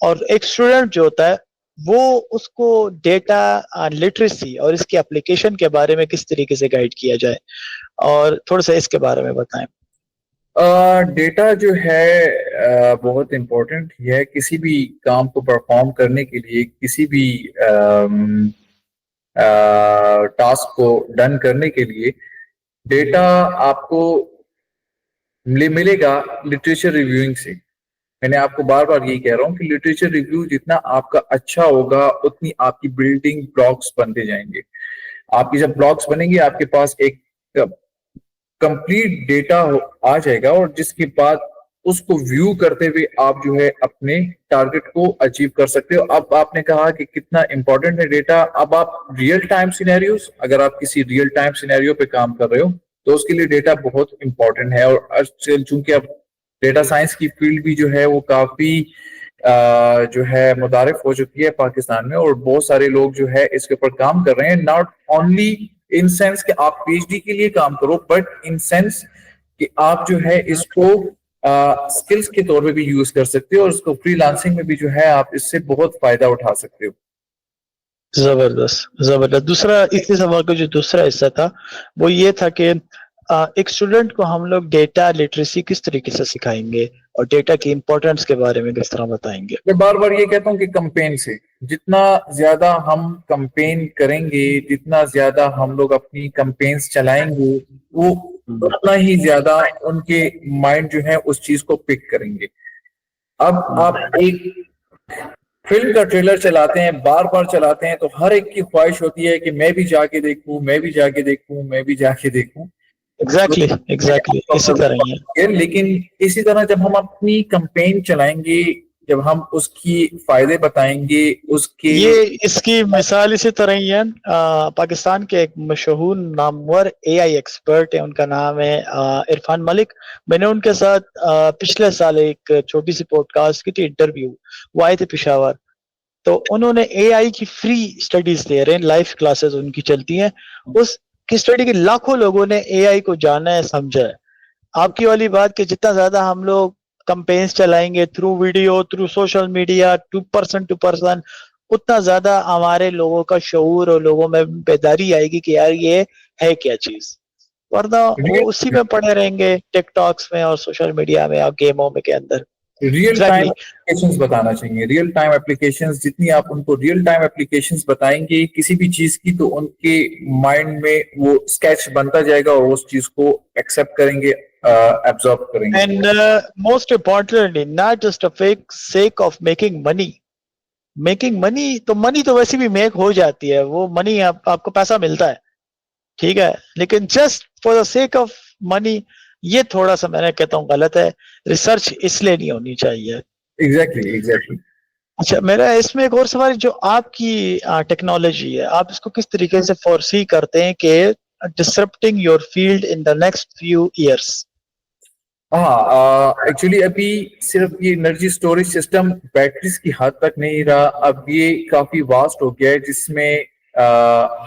और एक स्टूडेंट जो होता है वो उसको डेटा लिटरेसी और इसकी एप्लीकेशन के बारे में किस तरीके से गाइड किया जाए, और थोड़ा सा इसके बारे में बताएं। डेटा जो है बहुत इम्पोर्टेंट है किसी भी काम को परफॉर्म करने के लिए, किसी भी टास्क को डन करने के लिए। डेटा आपको मिलेगा लिटरेचर रिव्यूइंग से। मैंने आपको बार बार यही कह रहा हूँ कि लिटरेचर रिव्यू जितना आपका अच्छा होगा उतनी आपकी बिल्डिंग ब्लॉक्स बनते जाएंगे। आपकी जब ब्लॉक्स बनेंगे आपके पास एक कंप्लीट डेटा आ जाएगा और जिसके बाद उसको व्यू करते हुए आप जो है अपने टारगेट को अचीव कर सकते हो। अब आपने कहा कि कितना इंपॉर्टेंट है डेटा। अब आप रियल टाइम सिनेरियोस, अगर आप किसी रियल टाइम सिनेरियो पे काम कर रहे हो तो उसके लिए डेटा बहुत इंपॉर्टेंट है। और चूंकि अब डेटा साइंस की फील्ड भी जो है वो काफी जो है मुतारिफ हो चुकी है पाकिस्तान में, और बहुत सारे लोग जो है इसके ऊपर काम कर रहे हैं। नॉट ओनली इन सेंस कि आप पीएचडी के लिए काम करो, बट इन सेंस कि आप जो है इसको स्किल्स के तौर पे भी यूज कर सकते हो और उसको फ्रीलांसिंग में भी जो है आप इससे बहुत फायदा उठा सकते हो। जबरदस्त जबरदस्त। दूसरा, इसी सवाल का जो दूसरा हिस्सा था वो ये था कि एक स्टूडेंट को हम लोग डेटा लिटरेसी किस तरीके से सिखाएंगे और डेटा की इंपॉर्टेंस के बारे में किस तरह बताएंगे? मैं बार बार ये कहता हूँ कि कैंपेन से जितना ज्यादा हम कैंपेन करेंगे, जितना ज्यादा हम लोग अपनी कैंपेन्स चलाएंगे, वो उतना ही ज्यादा उनके माइंड जो है उस चीज को पिक करेंगे। अब आप एक फिल्म का ट्रेलर चलाते हैं, बार बार चलाते हैं, तो हर एक की ख्वाहिश होती है कि मैं भी जाके देखूं, मैं भी जाके देखूं, मैं भी जाके देखूं। एग्जैक्टली इसी तरह ही है। लेकिन इसी तरह जब हम अपनी कैंपेन चलाएंगे, जब हम उसकी फायदे बताएंगे, उसके ये इसकी मिसाल इसी तरह ही है। पाकिस्तान के एक मशहूर नामवर एआई एक्सपर्ट है, उनका नाम है इरफान मलिक। मैंने उनके साथ पिछले साल एक छोटी सी पॉडकास्ट की थी, इंटरव्यू। वो आए थे पेशावर, तो उन्होंने एआई की फ्री स्टडीज दे रहे हैं, लाइव क्लासेस उनकी चलती हैं। उस की स्टडी की लाखों लोगों ने एआई को जाना है, समझा है। आपकी वाली बात कि जितना ज्यादा हम लोग कंपेन्स चलाएंगे through video, through social media, to person, उतना ज्यादा हमारे लोगों का शऊर और लोगों में बेदारी आएगी कि यार ये है क्या चीज, वरना वो उसी में पड़े रहेंगे टिकटॉक्स में और सोशल मीडिया में और गेमों में के अंदर। Real time exactly. एप्लीकेशंस बताना चाहिए। रियल टाइम एप्लीकेशंस जितनी आप उनको रियल टाइम एप्लीकेशंस बताएंगे किसी भी चीज की, तो उनके माइंड में वो स्केच बनता जाएगा और उस चीज को एक्सेप्ट करेंगे, एब्जॉर्ब करेंगे। And most importantly not just a fake sake of making money, तो मनी तो वैसे भी मेक हो जाती है, वो मनी आपको पैसा मिलता है, ठीक है, लेकिन just for the sake of money, ये थोड़ा सा मैंने कहता हूँ गलत है। रिसर्च इसलिए नहीं होनी चाहिए। एग्जैक्टली। अच्छा, मेरा इसमें एक और सवाल, जो आपकी टेक्नोलॉजी है, आप इसको किस तरीके से फोरसी करते हैं कि disrupting your field in the next few years? हाँ, एक्चुअली अभी सिर्फ ये एनर्जी स्टोरेज सिस्टम बैटरीज की हद तक नहीं रहा, अब ये काफी वास्ट हो गया है, जिसमें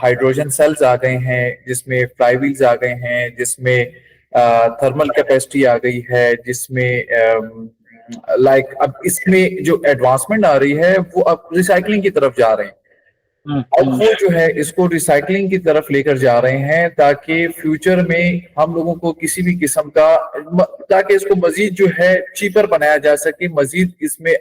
हाइड्रोजन सेल्स आ गए हैं, जिसमें फ्लाईव्हील्स आ गए हैं, जिसमें थर्मल कैपेसिटी आ गई है, जिसमें लाइक अब इसमें जो एडवांसमेंट आ रही है वो अब रिसाइकलिंग की तरफ जा रहे हैं। अब वो जो है इसको रिसाइकलिंग की तरफ लेकर जा रहे हैं, ताकि फ्यूचर में हम लोगों को किसी भी किस्म का, ताकि इसको मजीद जो है चीपर बनाया जा सके, मजीद इसमें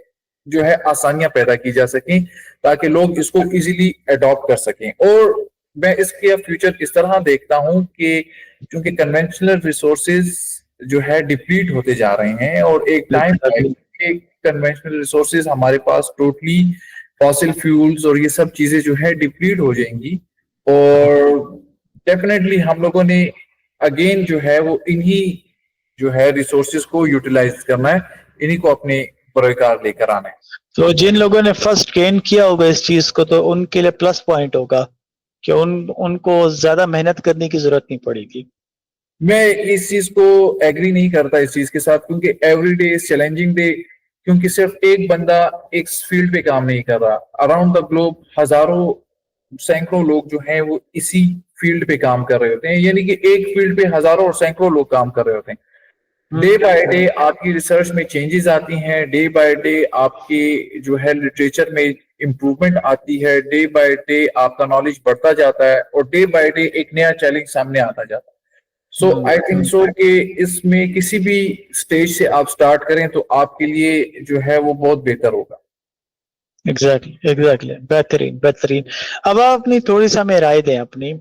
जो है आसानियां पैदा की जा सकें, ताकि लोग इसको इजीली अडॉप्ट कर सकें। और मैं इसके फ्यूचर इस तरह देखता हूं कि क्योंकि कन्वेंशनल रिसोर्सेज जो है डिप्लीट होते जा रहे हैं, और एक टाइम कन्वेंशनल रिसोर्सेज हमारे पास टोटली फॉसिल फ्यूल्स और ये सब चीजें जो है डिप्लीट हो जाएंगी, और डेफिनेटली हम लोगों ने अगेन जो है वो इन्हीं जो है रिसोर्सेज को यूटिलाइज करना है, इन्हीं को अपने बरोकार लेकर आना है। तो जिन लोगों ने फर्स्ट गेन किया होगा इस चीज को, तो उनके लिए प्लस पॉइंट होगा कि उनको ज्यादा मेहनत करने की जरूरत नहीं पड़ेगी। मैं इस चीज को एग्री नहीं करता इस चीज के साथ, क्योंकि every day is challenging day, क्योंकि सिर्फ एक बंदा एक फील्ड पे काम नहीं कर रहा, अराउंड द ग्लोब हजारों सैकड़ों लोग जो हैं वो इसी फील्ड पे काम कर रहे होते हैं, यानी कि एक फील्ड पे हजारों और सैकड़ों लोग काम कर रहे होते हैं। डे बाय डे आपकी रिसर्च में चेंजेस आती हैं, डे बाय डे आपकी जो है लिटरेचर में इम्प्रूवमेंट आती है, डे बाय डे आपका नॉलेज बढ़ता जाता है, और डे बाय डे एक नया चैलेंज सामने आता जाता है। सो आई थिंक सो कि इसमें किसी भी स्टेज से आप स्टार्ट करें तो आपके लिए जो है वो बहुत बेहतर होगा। एग्जैक्टली, बेहतरीन। अब आप अपनी थोड़ी सा हमें राय दें अपनी,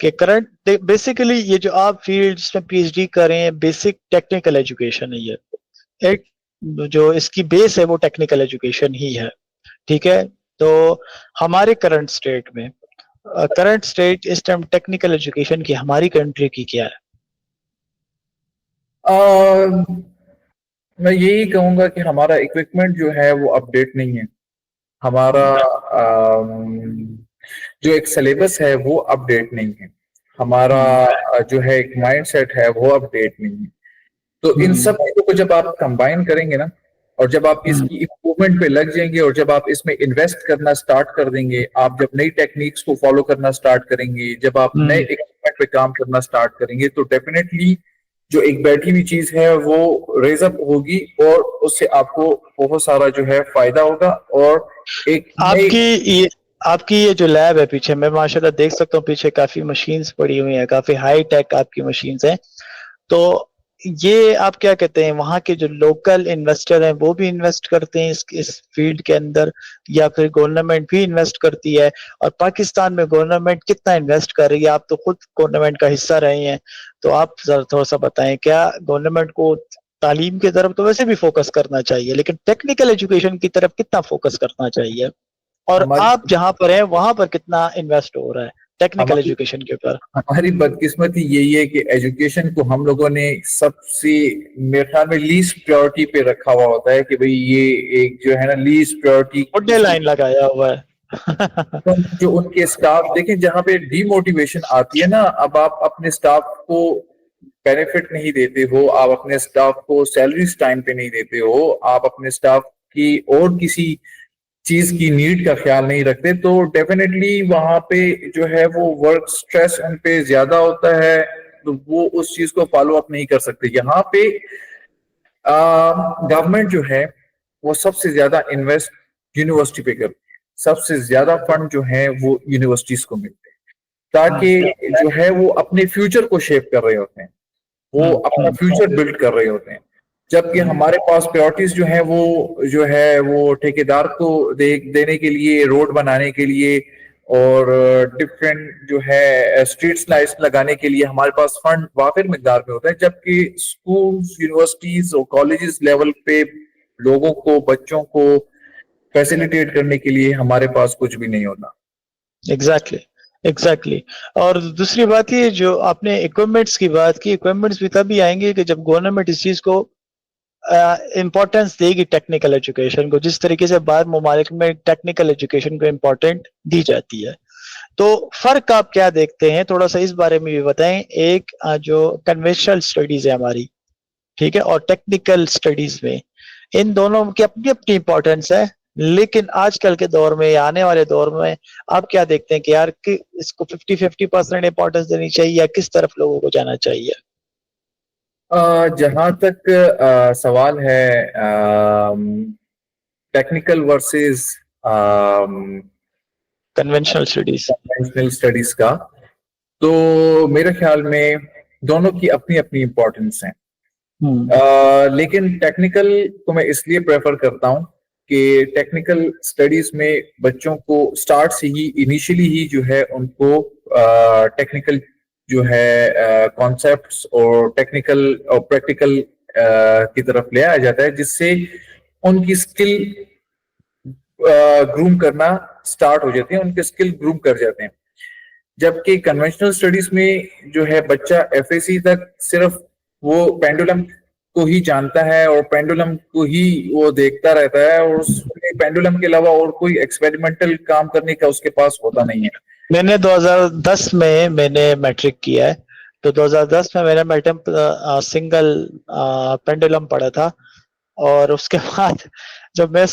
कि करंट बेसिकली ये जो आप फील्ड में पीएचडी कर रहे हैं, बेसिक टेक्निकल एजुकेशन है ये, एक जो इसकी बेस है वो टेक्निकल एजुकेशन ही है, ठीक है। तो हमारे करंट स्टेट इस टाइम टेक्निकल एजुकेशन की हमारी कंट्री की क्या है? मैं यही कहूंगा कि हमारा इक्विपमेंट जो है वो अपडेट नहीं है, हमारा जो एक सिलेबस है वो अपडेट नहीं है, हमारा जो है एक माइंडसेट है वो अपडेट नहीं है। तो इन सब चीजों को जब आप कंबाइन करेंगे ना, और जब आप इसकी इम्प्रूवमेंट पे लग जाएंगे, और जब आप इसमें इन्वेस्ट करना स्टार्ट कर देंगे, आप जब नई टेक्निक्स को फॉलो करना स्टार्ट करेंगे, जब आप नए इक्विपमेंट पे काम करना स्टार्ट करेंगे, तो डेफिनेटली जो एक बैठी हुई चीज है वो रेज अप होगी, और उससे आपको बहुत सारा जो है फायदा होगा। और एक आपकी ये जो लैब है पीछे, मैं माशाल्लाह देख सकता हूँ पीछे काफी मशीन्स पड़ी हुई हैं, काफी हाई टेक आपकी मशीन्स हैं। तो ये आप क्या कहते हैं, वहाँ के जो लोकल इन्वेस्टर हैं वो भी इन्वेस्ट करते हैं इस फील्ड के अंदर, या फिर गवर्नमेंट भी इन्वेस्ट करती है? और पाकिस्तान में गवर्नमेंट कितना इन्वेस्ट कर रही है? आप तो खुद गवर्नमेंट का हिस्सा रहे हैं, तो आप जरा थोड़ा सा बताएं, क्या गवर्नमेंट को तालीम की तरफ तो वैसे भी फोकस करना चाहिए, लेकिन टेक्निकल एजुकेशन की तरफ कितना फोकस करना चाहिए? और आप जहां पर हैं वहां पर कितना इन्वेस्ट हो रहा है टेक्निकल एजुकेशन के ऊपर? हमारी बदकिस्मती यही है कि एजुकेशन को हम लोगों ने सबसे, मेरे ख्याल में लीस्ट प्रायोरिटी पे रखा हुआ होता है कि भाई ये एक जो है ना लीस्ट प्रायोरिटी लाइन लगाया हुआ है। तो जो उनके स्टाफ देखें, जहां पे डीमोटिवेशन आती है ना, अब आप अपने स्टाफ को बेनिफिट नहीं देते हो, आप अपने स्टाफ को सैलरीज टाइम पे नहीं देते हो, आप अपने स्टाफ की और किसी चीज की नीड का ख्याल नहीं रखते, तो डेफिनेटली वहां पे जो है वो वर्क स्ट्रेस उन पे ज्यादा होता है, तो वो उस चीज को फॉलो अप नहीं कर सकते। यहाँ पे गवर्नमेंट जो है वो सबसे ज्यादा इन्वेस्ट यूनिवर्सिटी पे करती है, सबसे ज्यादा फंड जो है वो यूनिवर्सिटीज को मिलते हैं, ताकि जो है वो अपने फ्यूचर को शेप कर रहे होते हैं, वो अपना फ्यूचर बिल्ड कर रहे होते हैं। जबकि हमारे पास प्रायोरिटीज जो है वो ठेकेदार को देने के लिए, रोड बनाने के लिए और डिफरेंट जो है स्ट्रीट लाइट्स लगाने के लिए हमारे पास फंड वाफिर मिकदार में होता है, जबकि स्कूल्स, यूनिवर्सिटीज और कॉलेजेस लेवल पे लोगों को, बच्चों को फैसिलिटेट करने के लिए हमारे पास कुछ भी नहीं होता। Exactly exactly. और दूसरी बात ये, जो आपने इक्विपमेंट्स की बात की, इक्विपमेंट्स भी तभी आएंगे कि जब गवर्नमेंट इस चीज को इम्पोर्टेंस देगी टेक्निकल एजुकेशन को, जिस तरीके से बाहर ममालिक में टेक्निकल एजुकेशन को इम्पोर्टेंट दी जाती है। तो फर्क आप क्या देखते हैं, थोड़ा सा इस बारे में भी बताएं। एक जो कन्वेंशनल स्टडीज है हमारी, ठीक है, और टेक्निकल स्टडीज में, इन दोनों की अपनी अपनी इंपॉर्टेंस है, लेकिन आजकल के दौर में या आने वाले दौर में आप क्या देखते हैं कि यार कि इसको 50-50% इंपॉर्टेंस देनी चाहिए या किस तरफ लोगों को जाना चाहिए? जहां तक सवाल है टेक्निकल वर्सेस कन्वेंशनल स्टडीज का, तो मेरे ख्याल में दोनों की अपनी अपनी इंपॉर्टेंस है। लेकिन टेक्निकल को मैं इसलिए प्रेफर करता हूं कि टेक्निकल स्टडीज में बच्चों को स्टार्ट से ही, इनिशियली ही जो है उनको टेक्निकल जो है कॉन्सेप्ट्स और टेक्निकल और प्रैक्टिकल की तरफ ले आया जाता है, जिससे उनकी स्किल ग्रूम करना स्टार्ट हो जाती है, उनके स्किल ग्रूम कर जाते हैं। जबकि कन्वेंशनल स्टडीज में जो है बच्चा एफएसी तक सिर्फ वो पेंडुलम को ही जानता है और पेंडुलम को ही वो देखता रहता है, और उसमें पेंडुलम के अलावा और कोई एक्सपेरिमेंटल काम करने का उसके पास होता नहीं है। मैंने 2010 में मैंने मैट्रिक किया है, तो 2010 में मैंने मैटम सिंगल पेंडुलम पढ़ा था, और उसके बाद जब मैं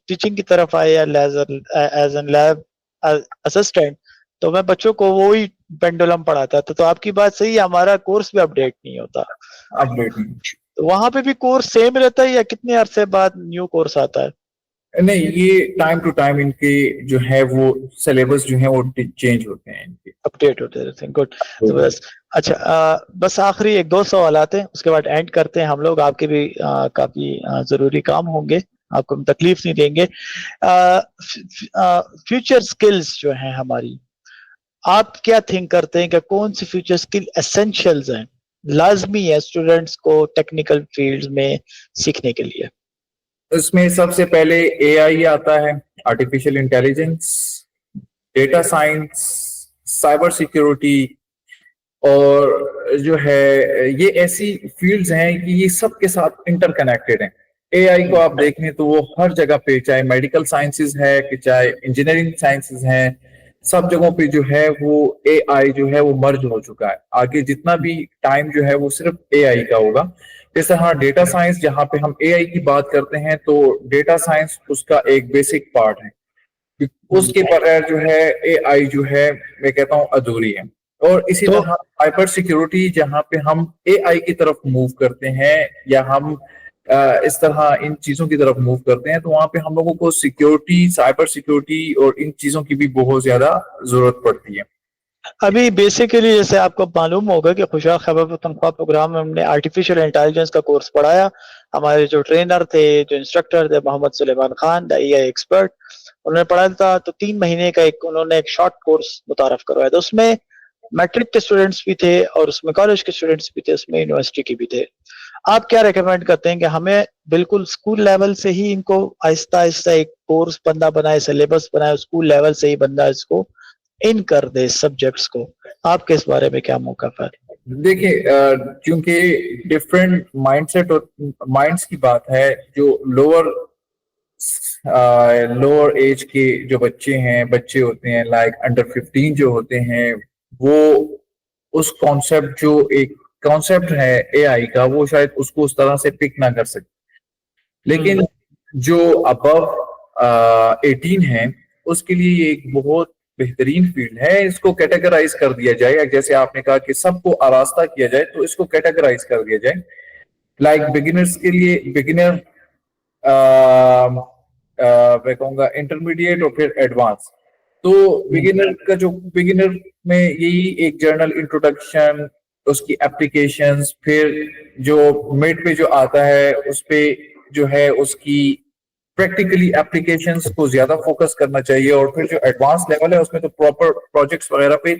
टीचिंग की तरफ आया एज एन लैब असिस्टेंट, तो मैं बच्चों को वो ही पेंडुलम पढ़ाता था। तो आपकी बात सही है, हमारा कोर्स भी अपडेट नहीं होता। अपडेट नहीं, तो वहां पे भी कोर्स सेम रहता है या कितने अरसे बाद न्यू कोर्स आता है? नहीं, ये टाइम टू टाइम इनके जो है वो सिलेबस जो है वो चेंज होते हैं, इनके अपडेट होते रहते हैं। गुड। तो बस अच्छा, बस आखिरी एक दो सवाल आते हैं, उसके बाद एंड करते हैं हम लोग। आपके भी काफी जरूरी काम होंगे, आपको हम तकलीफ नहीं देंगे। फ्यूचर स्किल्स जो हैं हमारी, आप क्या थिंक करते हैं कि कौन सी फ्यूचर स्किल एसेंशियल्स हैं, लाजमी है स्टूडेंट्स को टेक्निकल फील्ड में सीखने के लिए? इसमें सबसे पहले एआई आता है, artificial intelligence, data science, cyber security, और जो है ये ऐसी फील्ड्स हैं कि ये सब के साथ इंटरकनेक्टेड हैं। एआई को आप देखें तो वो हर जगह पे, चाहे मेडिकल साइंसेज है कि चाहे इंजीनियरिंग साइंसेज हैं, सब जगहों पे जो है वो एआई जो है वो मर्ज हो चुका है। आगे जितना भी टाइम जो है वो सिर्फ एआई का होगा। जैसे हाँ, डेटा साइंस, जहाँ पे हम एआई की बात करते हैं तो डेटा साइंस उसका एक बेसिक पार्ट है, उसके बगैर जो है एआई जो है मैं कहता हूँ अधूरी है। और इसी तरह साइबर सिक्योरिटी, जहाँ पे हम एआई की तरफ मूव करते हैं या हम इस तरह इन चीजों की तरफ मूव करते हैं, तो वहां पे हम लोगों को सिक्योरिटी, साइबर सिक्योरिटी और इन चीजों की भी बहुत ज्यादा जरूरत पड़ती है। अभी बेसिकली जैसे आपको मालूम होगा कि खुशहाल खैबर पख्तूनख्वा प्रोग्राम में हमने आर्टिफिशियल इंटेलिजेंस का कोर्स पढ़ाया। हमारे जो ट्रेनर थे, जो इंस्ट्रक्टर थे, Mohammad Suleman Khan, the AI expert, उन्होंने पढ़ाया था। तो 3 महीने का उन्होंने एक शॉर्ट कोर्स मुतारफ करवाया था। उसमें मैट्रिक के स्टूडेंट्स भी थे और उसमें कॉलेज के स्टूडेंट्स भी थे, उसमें यूनिवर्सिटी के भी थे। आप क्या रेकमेंड करते हैं कि हमें बिल्कुल स्कूल लेवल से ही इनको आहिस्ता आहिस्ता एक कोर्स बंदा बनाए, सिलेबस बनाए, स्कूल लेवल से ही बंदा इसको इन कर दे सब्जेक्ट्स को? आपके इस बारे में क्या मौका है? देखिए, क्योंकि डिफरेंट माइंडसेट और माइंड्स की बात है, जो लोअर एज के जो बच्चे होते हैं, लाइक अंडर 15 जो होते हैं, वो उस कॉन्सेप्ट, जो एक कॉन्सेप्ट है एआई का, वो शायद उसको उस तरह से पिक ना कर सके। लेकिन जो अबव 18 है उसके लिए ये एक बहुत बेहतरीन फील्ड है। इसको कैटेगराइज कर दिया जाए, जैसे आपने कहा कि सबको आरास्ता किया जाए, तो इसको कैटेगराइज कर दिया जाए। लाइक बिगिनर्स के लिए बिगिनर, मैं कहूँगा इंटरमीडिएट और फिर एडवांस। तो बिगिनर का जो बिगिनर में यही एक जर्नल इंट्रोडक्शन, उसकी एप्लीकेशंस, फिर जो मिड पे जो आता है उस पे जो है उसकी प्रैक्टिकली एप्लीकेशंस को ज्यादा फोकस करना चाहिए, और फिर जो एडवांस लेवल है उसमें तो प्रॉपर प्रोजेक्ट्स वगैरह पे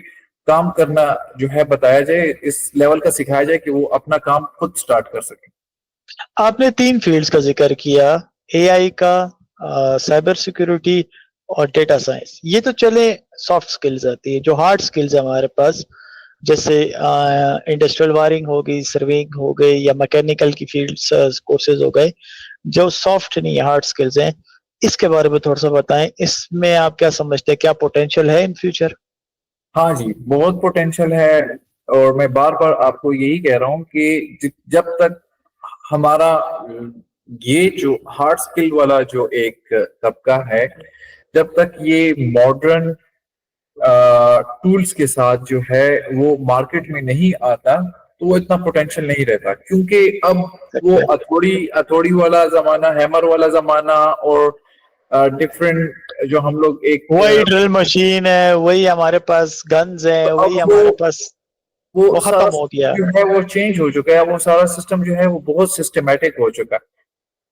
काम करना जो है बताया जाए, इस लेवल का सिखाया जाए कि वो अपना काम खुद स्टार्ट कर सके। आपने 3 फील्ड्स का जिक्र किया, एआई का, साइबर सिक्योरिटी और डेटा साइंस। ये तो चले सॉफ्ट स्किल्स आती है। जो हार्ड स्किल्स है हमारे पास, जैसे इंडस्ट्रियल वायरिंग हो गई, सर्वेइंग हो गई, या मैकेनिकल की फील्ड कोर्सेज हो गए, जो सॉफ्ट नहीं है, हार्ड स्किल्स हैं। इसके बारे में थोड़ा सा बताएं, इसमें आप क्या समझते हैं, क्या पोटेंशियल है इन फ्यूचर? हाँ जी, बहुत पोटेंशियल है। और मैं बार बार आपको यही कह रहा हूँ कि जब तक हमारा ये जो हार्ड स्किल वाला जो एक तबका है, जब तक ये मॉडर्न टूल्स के साथ जो है वो मार्केट में नहीं आता, तो वो इतना पोटेंशियल नहीं रहता। क्योंकि अब वो हथौड़ी वाला जमाना, हैमर वाला जमाना, और डिफरेंट जो हम लोग एक वही ड्रिल मशीन है, वही हमारे पास गन्स है, तो वही अब हमारे पास, वो वो सारा खत्म हो गया। जो है वो चेंज हो चुका है। वो सारा सिस्टम जो है वो बहुत सिस्टमेटिक हो चुका है।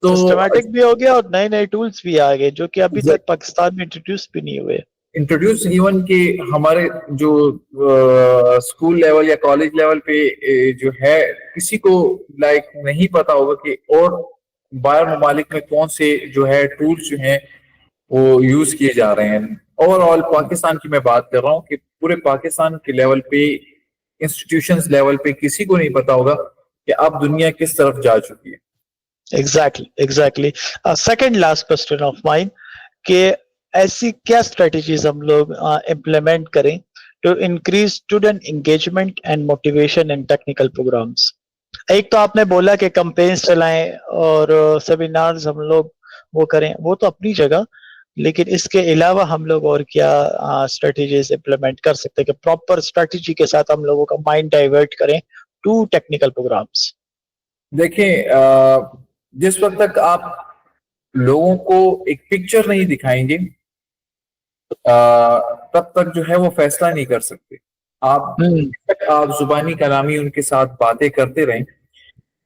तो सिस्टमैटिक भी हो गया और नए नए टूल्स भी आ गए जो कि अभी तक पाकिस्तान में इंट्रोड्यूस भी नहीं हुए। इंट्रोड्यूस इवन के हमारे जो स्कूल लेवल या कॉलेज लेवल पे जो है किसी को लाइक नहीं पता होगा कि और बाहर ममालिक में कौन से जो है टूल्स जो हैं वो यूज किए जा रहे हैं। ओवरऑल पाकिस्तान की मैं बात कर रहा हूँ कि पूरे पाकिस्तान के लेवल पे, इंस्टीट्यूशंस लेवल पे किसी को नहीं पता होगा कि अब दुनिया किस तरफ जा चुकी है। Exactly. Second last question of mine, कि ऐसी क्या स्ट्रेटजीज हम लोग इम्प्लीमेंट करें to increase student engagement and motivation in technical programs? एक तो आपने बोला कि कैंपेन्स चलाएं और सेमिनार्स हम लोग वो करें, वो तो अपनी जगह, लेकिन इसके अलावा हम लोग और क्या स्ट्रेटजीज इम्प्लीमेंट कर सकते हैं कि प्रॉपर स्ट्रेटजी के साथ हम लोगों का माइंड डाइवर्ट करें टू टेक्निकल प्रोग्राम्स? देखिए, जिस वक्त तक आप लोगों को एक पिक्चर नहीं दिखाएंगे, तब तक जो है वो फैसला नहीं कर सकते। आप जब तक आप जुबानी कलामी उनके साथ बातें करते रहें,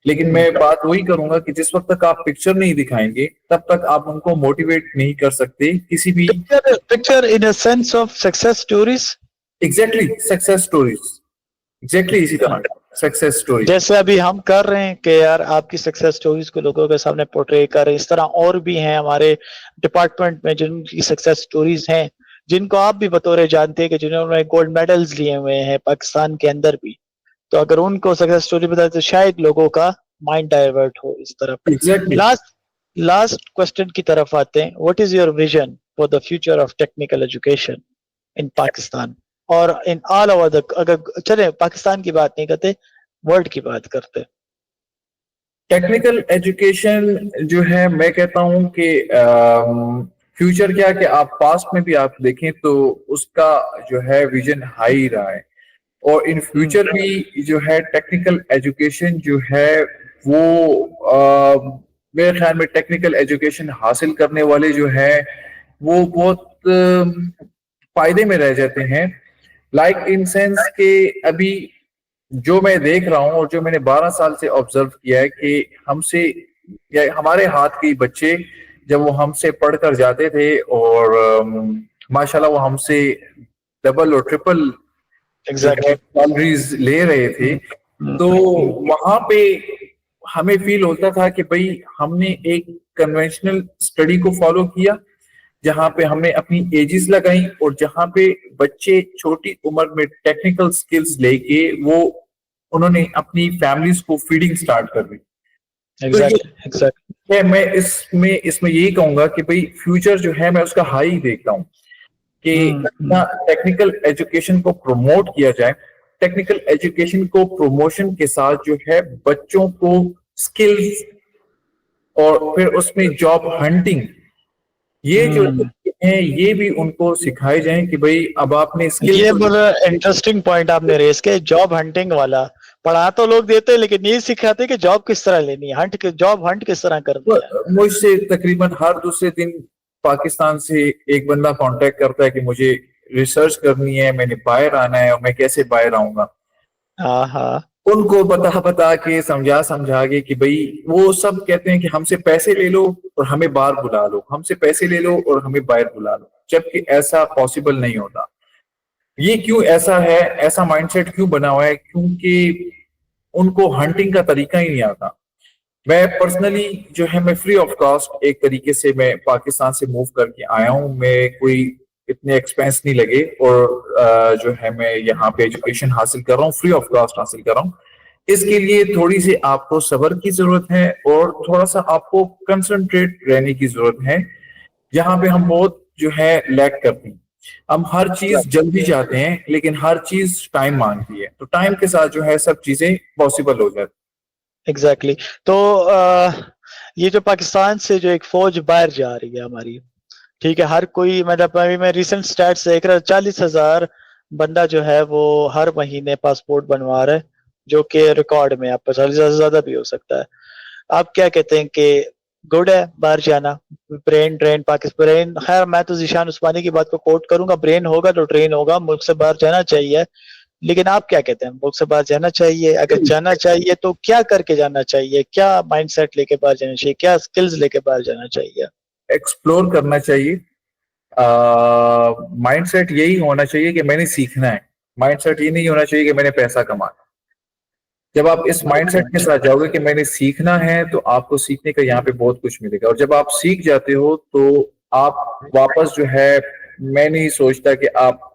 लेकिन मैं बात वही करूंगा कि जिस वक्त तक आप पिक्चर नहीं दिखाएंगे तब तक आप उनको मोटिवेट नहीं कर सकते किसी भी। Picture in a sense of success stories. Exactly, success stories, exactly इसी तरह सक्सेस स्टोरी। जैसे अभी हम कर रहे हैं कि यार आपकी सक्सेस स्टोरीज को लोगों के सामने पोर्ट्रे करें, इस तरह और भी हैं हमारे डिपार्टमेंट में जिनकी सक्सेस स्टोरीज हैं, जिनको आप भी बतौर जानते हैं कि जिन्होंने गोल्ड मेडल्स लिए हुए हैं पाकिस्तान के अंदर भी। तो अगर उनको सक्सेस स्टोरी बताए तो शायद लोगों का माइंड डाइवर्ट हो इस तरफ। एग्जैक्टली। लास्ट क्वेश्चन की तरफ आते हैं। What is your vision for the future of technical education in Pakistan और इन ऑल ओवर द, अगर चले पाकिस्तान की बात नहीं करते, वर्ल्ड की बात करते? टेक्निकल एजुकेशन जो है, मैं कहता हूं कि फ्यूचर क्या कि आप पास्ट में भी आप देखें तो उसका जो है विजन हाई रहा है, और इन फ्यूचर भी जो है टेक्निकल एजुकेशन जो है वो मेरे ख्याल में टेक्निकल एजुकेशन हासिल करने वाले जो है वो बहुत फायदे में रह जाते हैं। लाइक इन सेंस के अभी जो मैं देख रहा हूं और जो मैंने 12 साल से ऑब्जर्व किया है कि हमसे या हमारे हाथ के बच्चे जब वो हमसे पढ़कर जाते थे और माशाल्लाह वो हमसे डबल और ट्रिपल जो है सैलरीज ले रहे थे, तो वहां पे हमें फील होता था कि भाई हमने एक कन्वेंशनल स्टडी को फॉलो किया जहां पे हमने अपनी एजेस लगाई, और जहां पे बच्चे छोटी उम्र में टेक्निकल स्किल्स लेके वो उन्होंने अपनी फैमिलीज को फीडिंग स्टार्ट कर दी। तो मैं इसमें यही कहूंगा कि भाई फ्यूचर जो है मैं उसका हाई देखता हूँ कि टेक्निकल एजुकेशन को प्रमोट किया जाए। टेक्निकल एजुकेशन को प्रमोशन के साथ जो है बच्चों को स्किल्स और फिर उसमें जॉब हंटिंग ये जो है ये भी उनको सिखाए जाएं कि भाई अब आपने स्किल ये तो बड़ा इंटरेस्टिंग पॉइंट आपने रेस किया, जॉब हंटिंग वाला। पढ़ा तो लोग देते हैं लेकिन नहीं सिखाते कि जॉब किस तरह लेनी है, जॉब हंट किस तरह करनी है। मुझसे तकरीबन हर दूसरे दिन पाकिस्तान से एक बंदा कांटेक्ट करता है कि मुझे रिसर्च करनी है, मैंने बाहर आना है और मैं कैसे बाहर आऊंगा। हाँ हाँ। उनको बता बता के समझा समझा के कि भाई वो सब कहते हैं कि हमसे पैसे ले लो और हमें बाहर बुला लो, हमसे पैसे ले लो और हमें बाहर बुला लो, जबकि ऐसा पॉसिबल नहीं होता। ये क्यों ऐसा है, ऐसा माइंडसेट क्यों बना हुआ है? क्योंकि उनको हंटिंग का तरीका ही नहीं आता। मैं पर्सनली जो है मैं फ्री ऑफ कॉस्ट एक तरीके से मैं पाकिस्तान से मूव करके आया हूँ। मैं कोई इतने एक्सपेंस नहीं लगे और जो है मैं यहाँ पे एजुकेशन हासिल कर रहा हूँ, फ्री ऑफ कॉस्ट हासिल कर रहा हूँ। इसके लिए थोड़ी सी आपको सब्र की जरूरत है और थोड़ा सा आपको कंसंट्रेट रहने की जरूरत है। यहाँ पे हम बहुत जो है लैक करते हैं, हम हर चीज जल्दी चाहते हैं लेकिन हर चीज टाइम मांगती है, तो टाइम के साथ जो है सब चीजें पॉसिबल हो जाती एग्जैक्टली तो ये जो पाकिस्तान से जो एक फौज बाहर जा रही है हमारी, ठीक है, हर कोई, मतलब अभी मैं रिसेंट स्टैट्स देख रहा, 40,000 बंदा जो है वो हर महीने पासपोर्ट बनवा रहा है, जो कि रिकॉर्ड में आप 40,000 से ज्यादा भी हो सकता है। आप क्या कहते हैं कि गुड है बाहर जाना? ब्रेन ड्रेन, पाकिस्तान ब्रेन, खैर मैं तो जीशान उस्मानी की बात को कोट करूंगा, ब्रेन होगा तो ट्रेन होगा, मुल्क से बाहर जाना चाहिए। लेकिन आप क्या कहते हैं, मुल्क से बाहर जाना चाहिए? अगर जाना चाहिए तो क्या करके जाना चाहिए, क्या माइंडसेट लेके बाहर जाना चाहिए, क्या स्किल्स लेके बाहर जाना चाहिए? है। एक्सप्लोर करना चाहिए। माइंडसेट यही होना चाहिए कि मैंने सीखना है। माइंडसेट ये नहीं होना चाहिए कि मैंने पैसा कमाना। जब आप इस माइंडसेट के साथ जाओगे कि मैंने सीखना है, तो आपको सीखने का यहाँ पे बहुत कुछ मिलेगा। और जब आप सीख जाते हो तो आप वापस जो है, मैं नहीं सोचता कि आप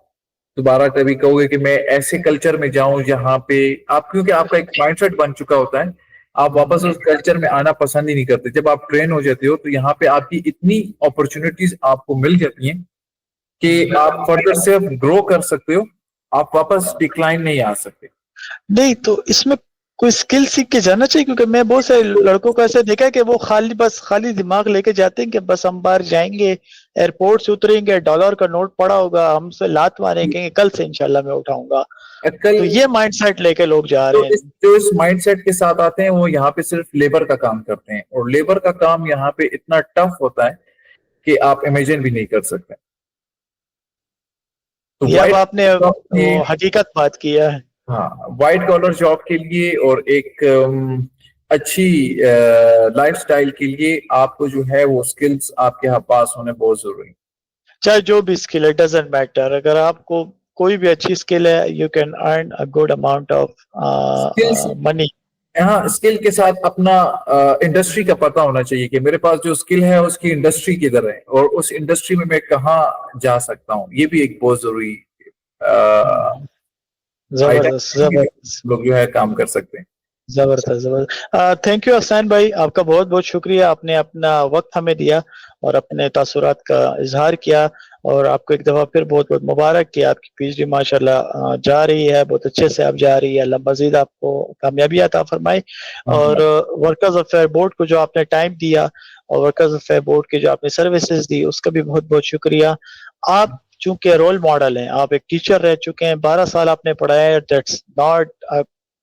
दोबारा कभी कहोगे कि मैं ऐसे कल्चर में जाऊं जहां पे आप, क्योंकि आपका एक माइंडसेट बन चुका होता है, आप वापस उस कल्चर में आना पसंद ही नहीं करते। जब आप ट्रेन हो जाते हो तो यहाँ पे आपकी इतनी अपॉर्चुनिटीज आपको मिल जाती हैं कि आप फर्दर से ग्रो कर सकते हो, आप वापस डिक्लाइन नहीं आ सकते। नहीं तो इसमें कोई स्किल सीख के जाना चाहिए, क्योंकि मैं बहुत सारे लड़कों को ऐसे देखा है कि वो खाली दिमाग लेके जाते हैं कि बस हम बाहर जाएंगे, एयरपोर्ट से उतरेंगे, डॉलर का नोट पड़ा होगा, हमसे लात मारेंगे, कल से इंशाल्लाह मैं उठाऊंगा। कल तो ये माइंडसेट लेके लोग जा रहे हैं। जो इस माइंडसेट के साथ आते हैं वो यहाँ पे सिर्फ लेबर का काम करते हैं, और लेबर का काम यहाँ पे इतना टफ होता है कि आप इमेजिन भी नहीं कर सकते। तो ये अब आपने वो वाइट, हकीकत बात किया है। हाँ, वाइट कॉलर जॉब के लिए और एक अच्छी लाइफस्टाइल के लिए आपको जो है वो स्किल्स आपके यहाँ पास होने बहुत जरूरी है। चाहे जो भी स्किल है, डजेंट मैटर, अगर आपको कोई भी अच्छी स्किल है, you can earn a good amount of skills, money. हाँ, स्किल के साथ अपना इंडस्ट्री का पता होना चाहिए कि मेरे पास जो स्किल है उसकी इंडस्ट्री किधर है और उस इंडस्ट्री में मैं कहाँ जा सकता हूँ। ये भी एक बहुत जरूरी जबरदस्त आइडेंटिटी जबरदस्त लोग जो है काम कर सकते हैं। जबरदस्त जबरदस्त। थैंक यू हसन भाई, आपका बहुत बहुत शुक्रिया, आपने अपना वक्त हमें दिया और अपने तासुरात का इजहार किया। और आपको एक दफा फिर बहुत बहुत मुबारक कि आपकी पीएचडी माशाल्लाह जा रही है, बहुत अच्छे से आप जा रही है। अल्लाह मजीद आपको कामयाबी अता फरमाए। और वर्कर्स अफेयर बोर्ड को जो आपने टाइम दिया और वर्कर्स अफेयर बोर्ड की जो आपने सर्विसेज दी, उसका भी बहुत बहुत शुक्रिया। आप चूंकि रोल मॉडल हैं, आप एक टीचर रह चुके हैं, 12 साल आपने पढ़ाया है, दैट्स नॉट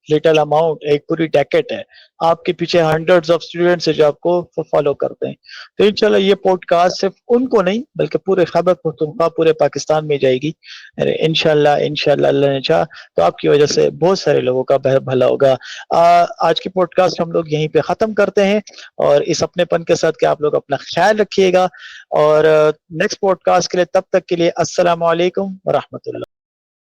लिटिल अमाउंट, एक पूरी डेकेड है। आपके पीछे हंड्रेड्स ऑफ स्टूडेंट्स है जो आपको फॉलो करते हैं। तो इंशाल्लाह ये पॉडकास्ट सिर्फ उनको नहीं बल्कि पूरे खैबर पख्तूनख्वा, पूरे पाकिस्तान में जाएगी। इंशाल्लाह इंशाल्लाह अल्लाह ने चाहा तो आपकी वजह से बहुत सारे लोगों का भला होगा। आज की पॉडकास्ट हम लोग यहीं पे ख़त्म करते हैं, और इस अपनेपन के साथ कि आप लोग अपना ख्याल रखिएगा। और नेक्स्ट पॉडकास्ट के लिए, तब तक के लिए, अस्सलाम वालेकुम व रहमतुल्लाह।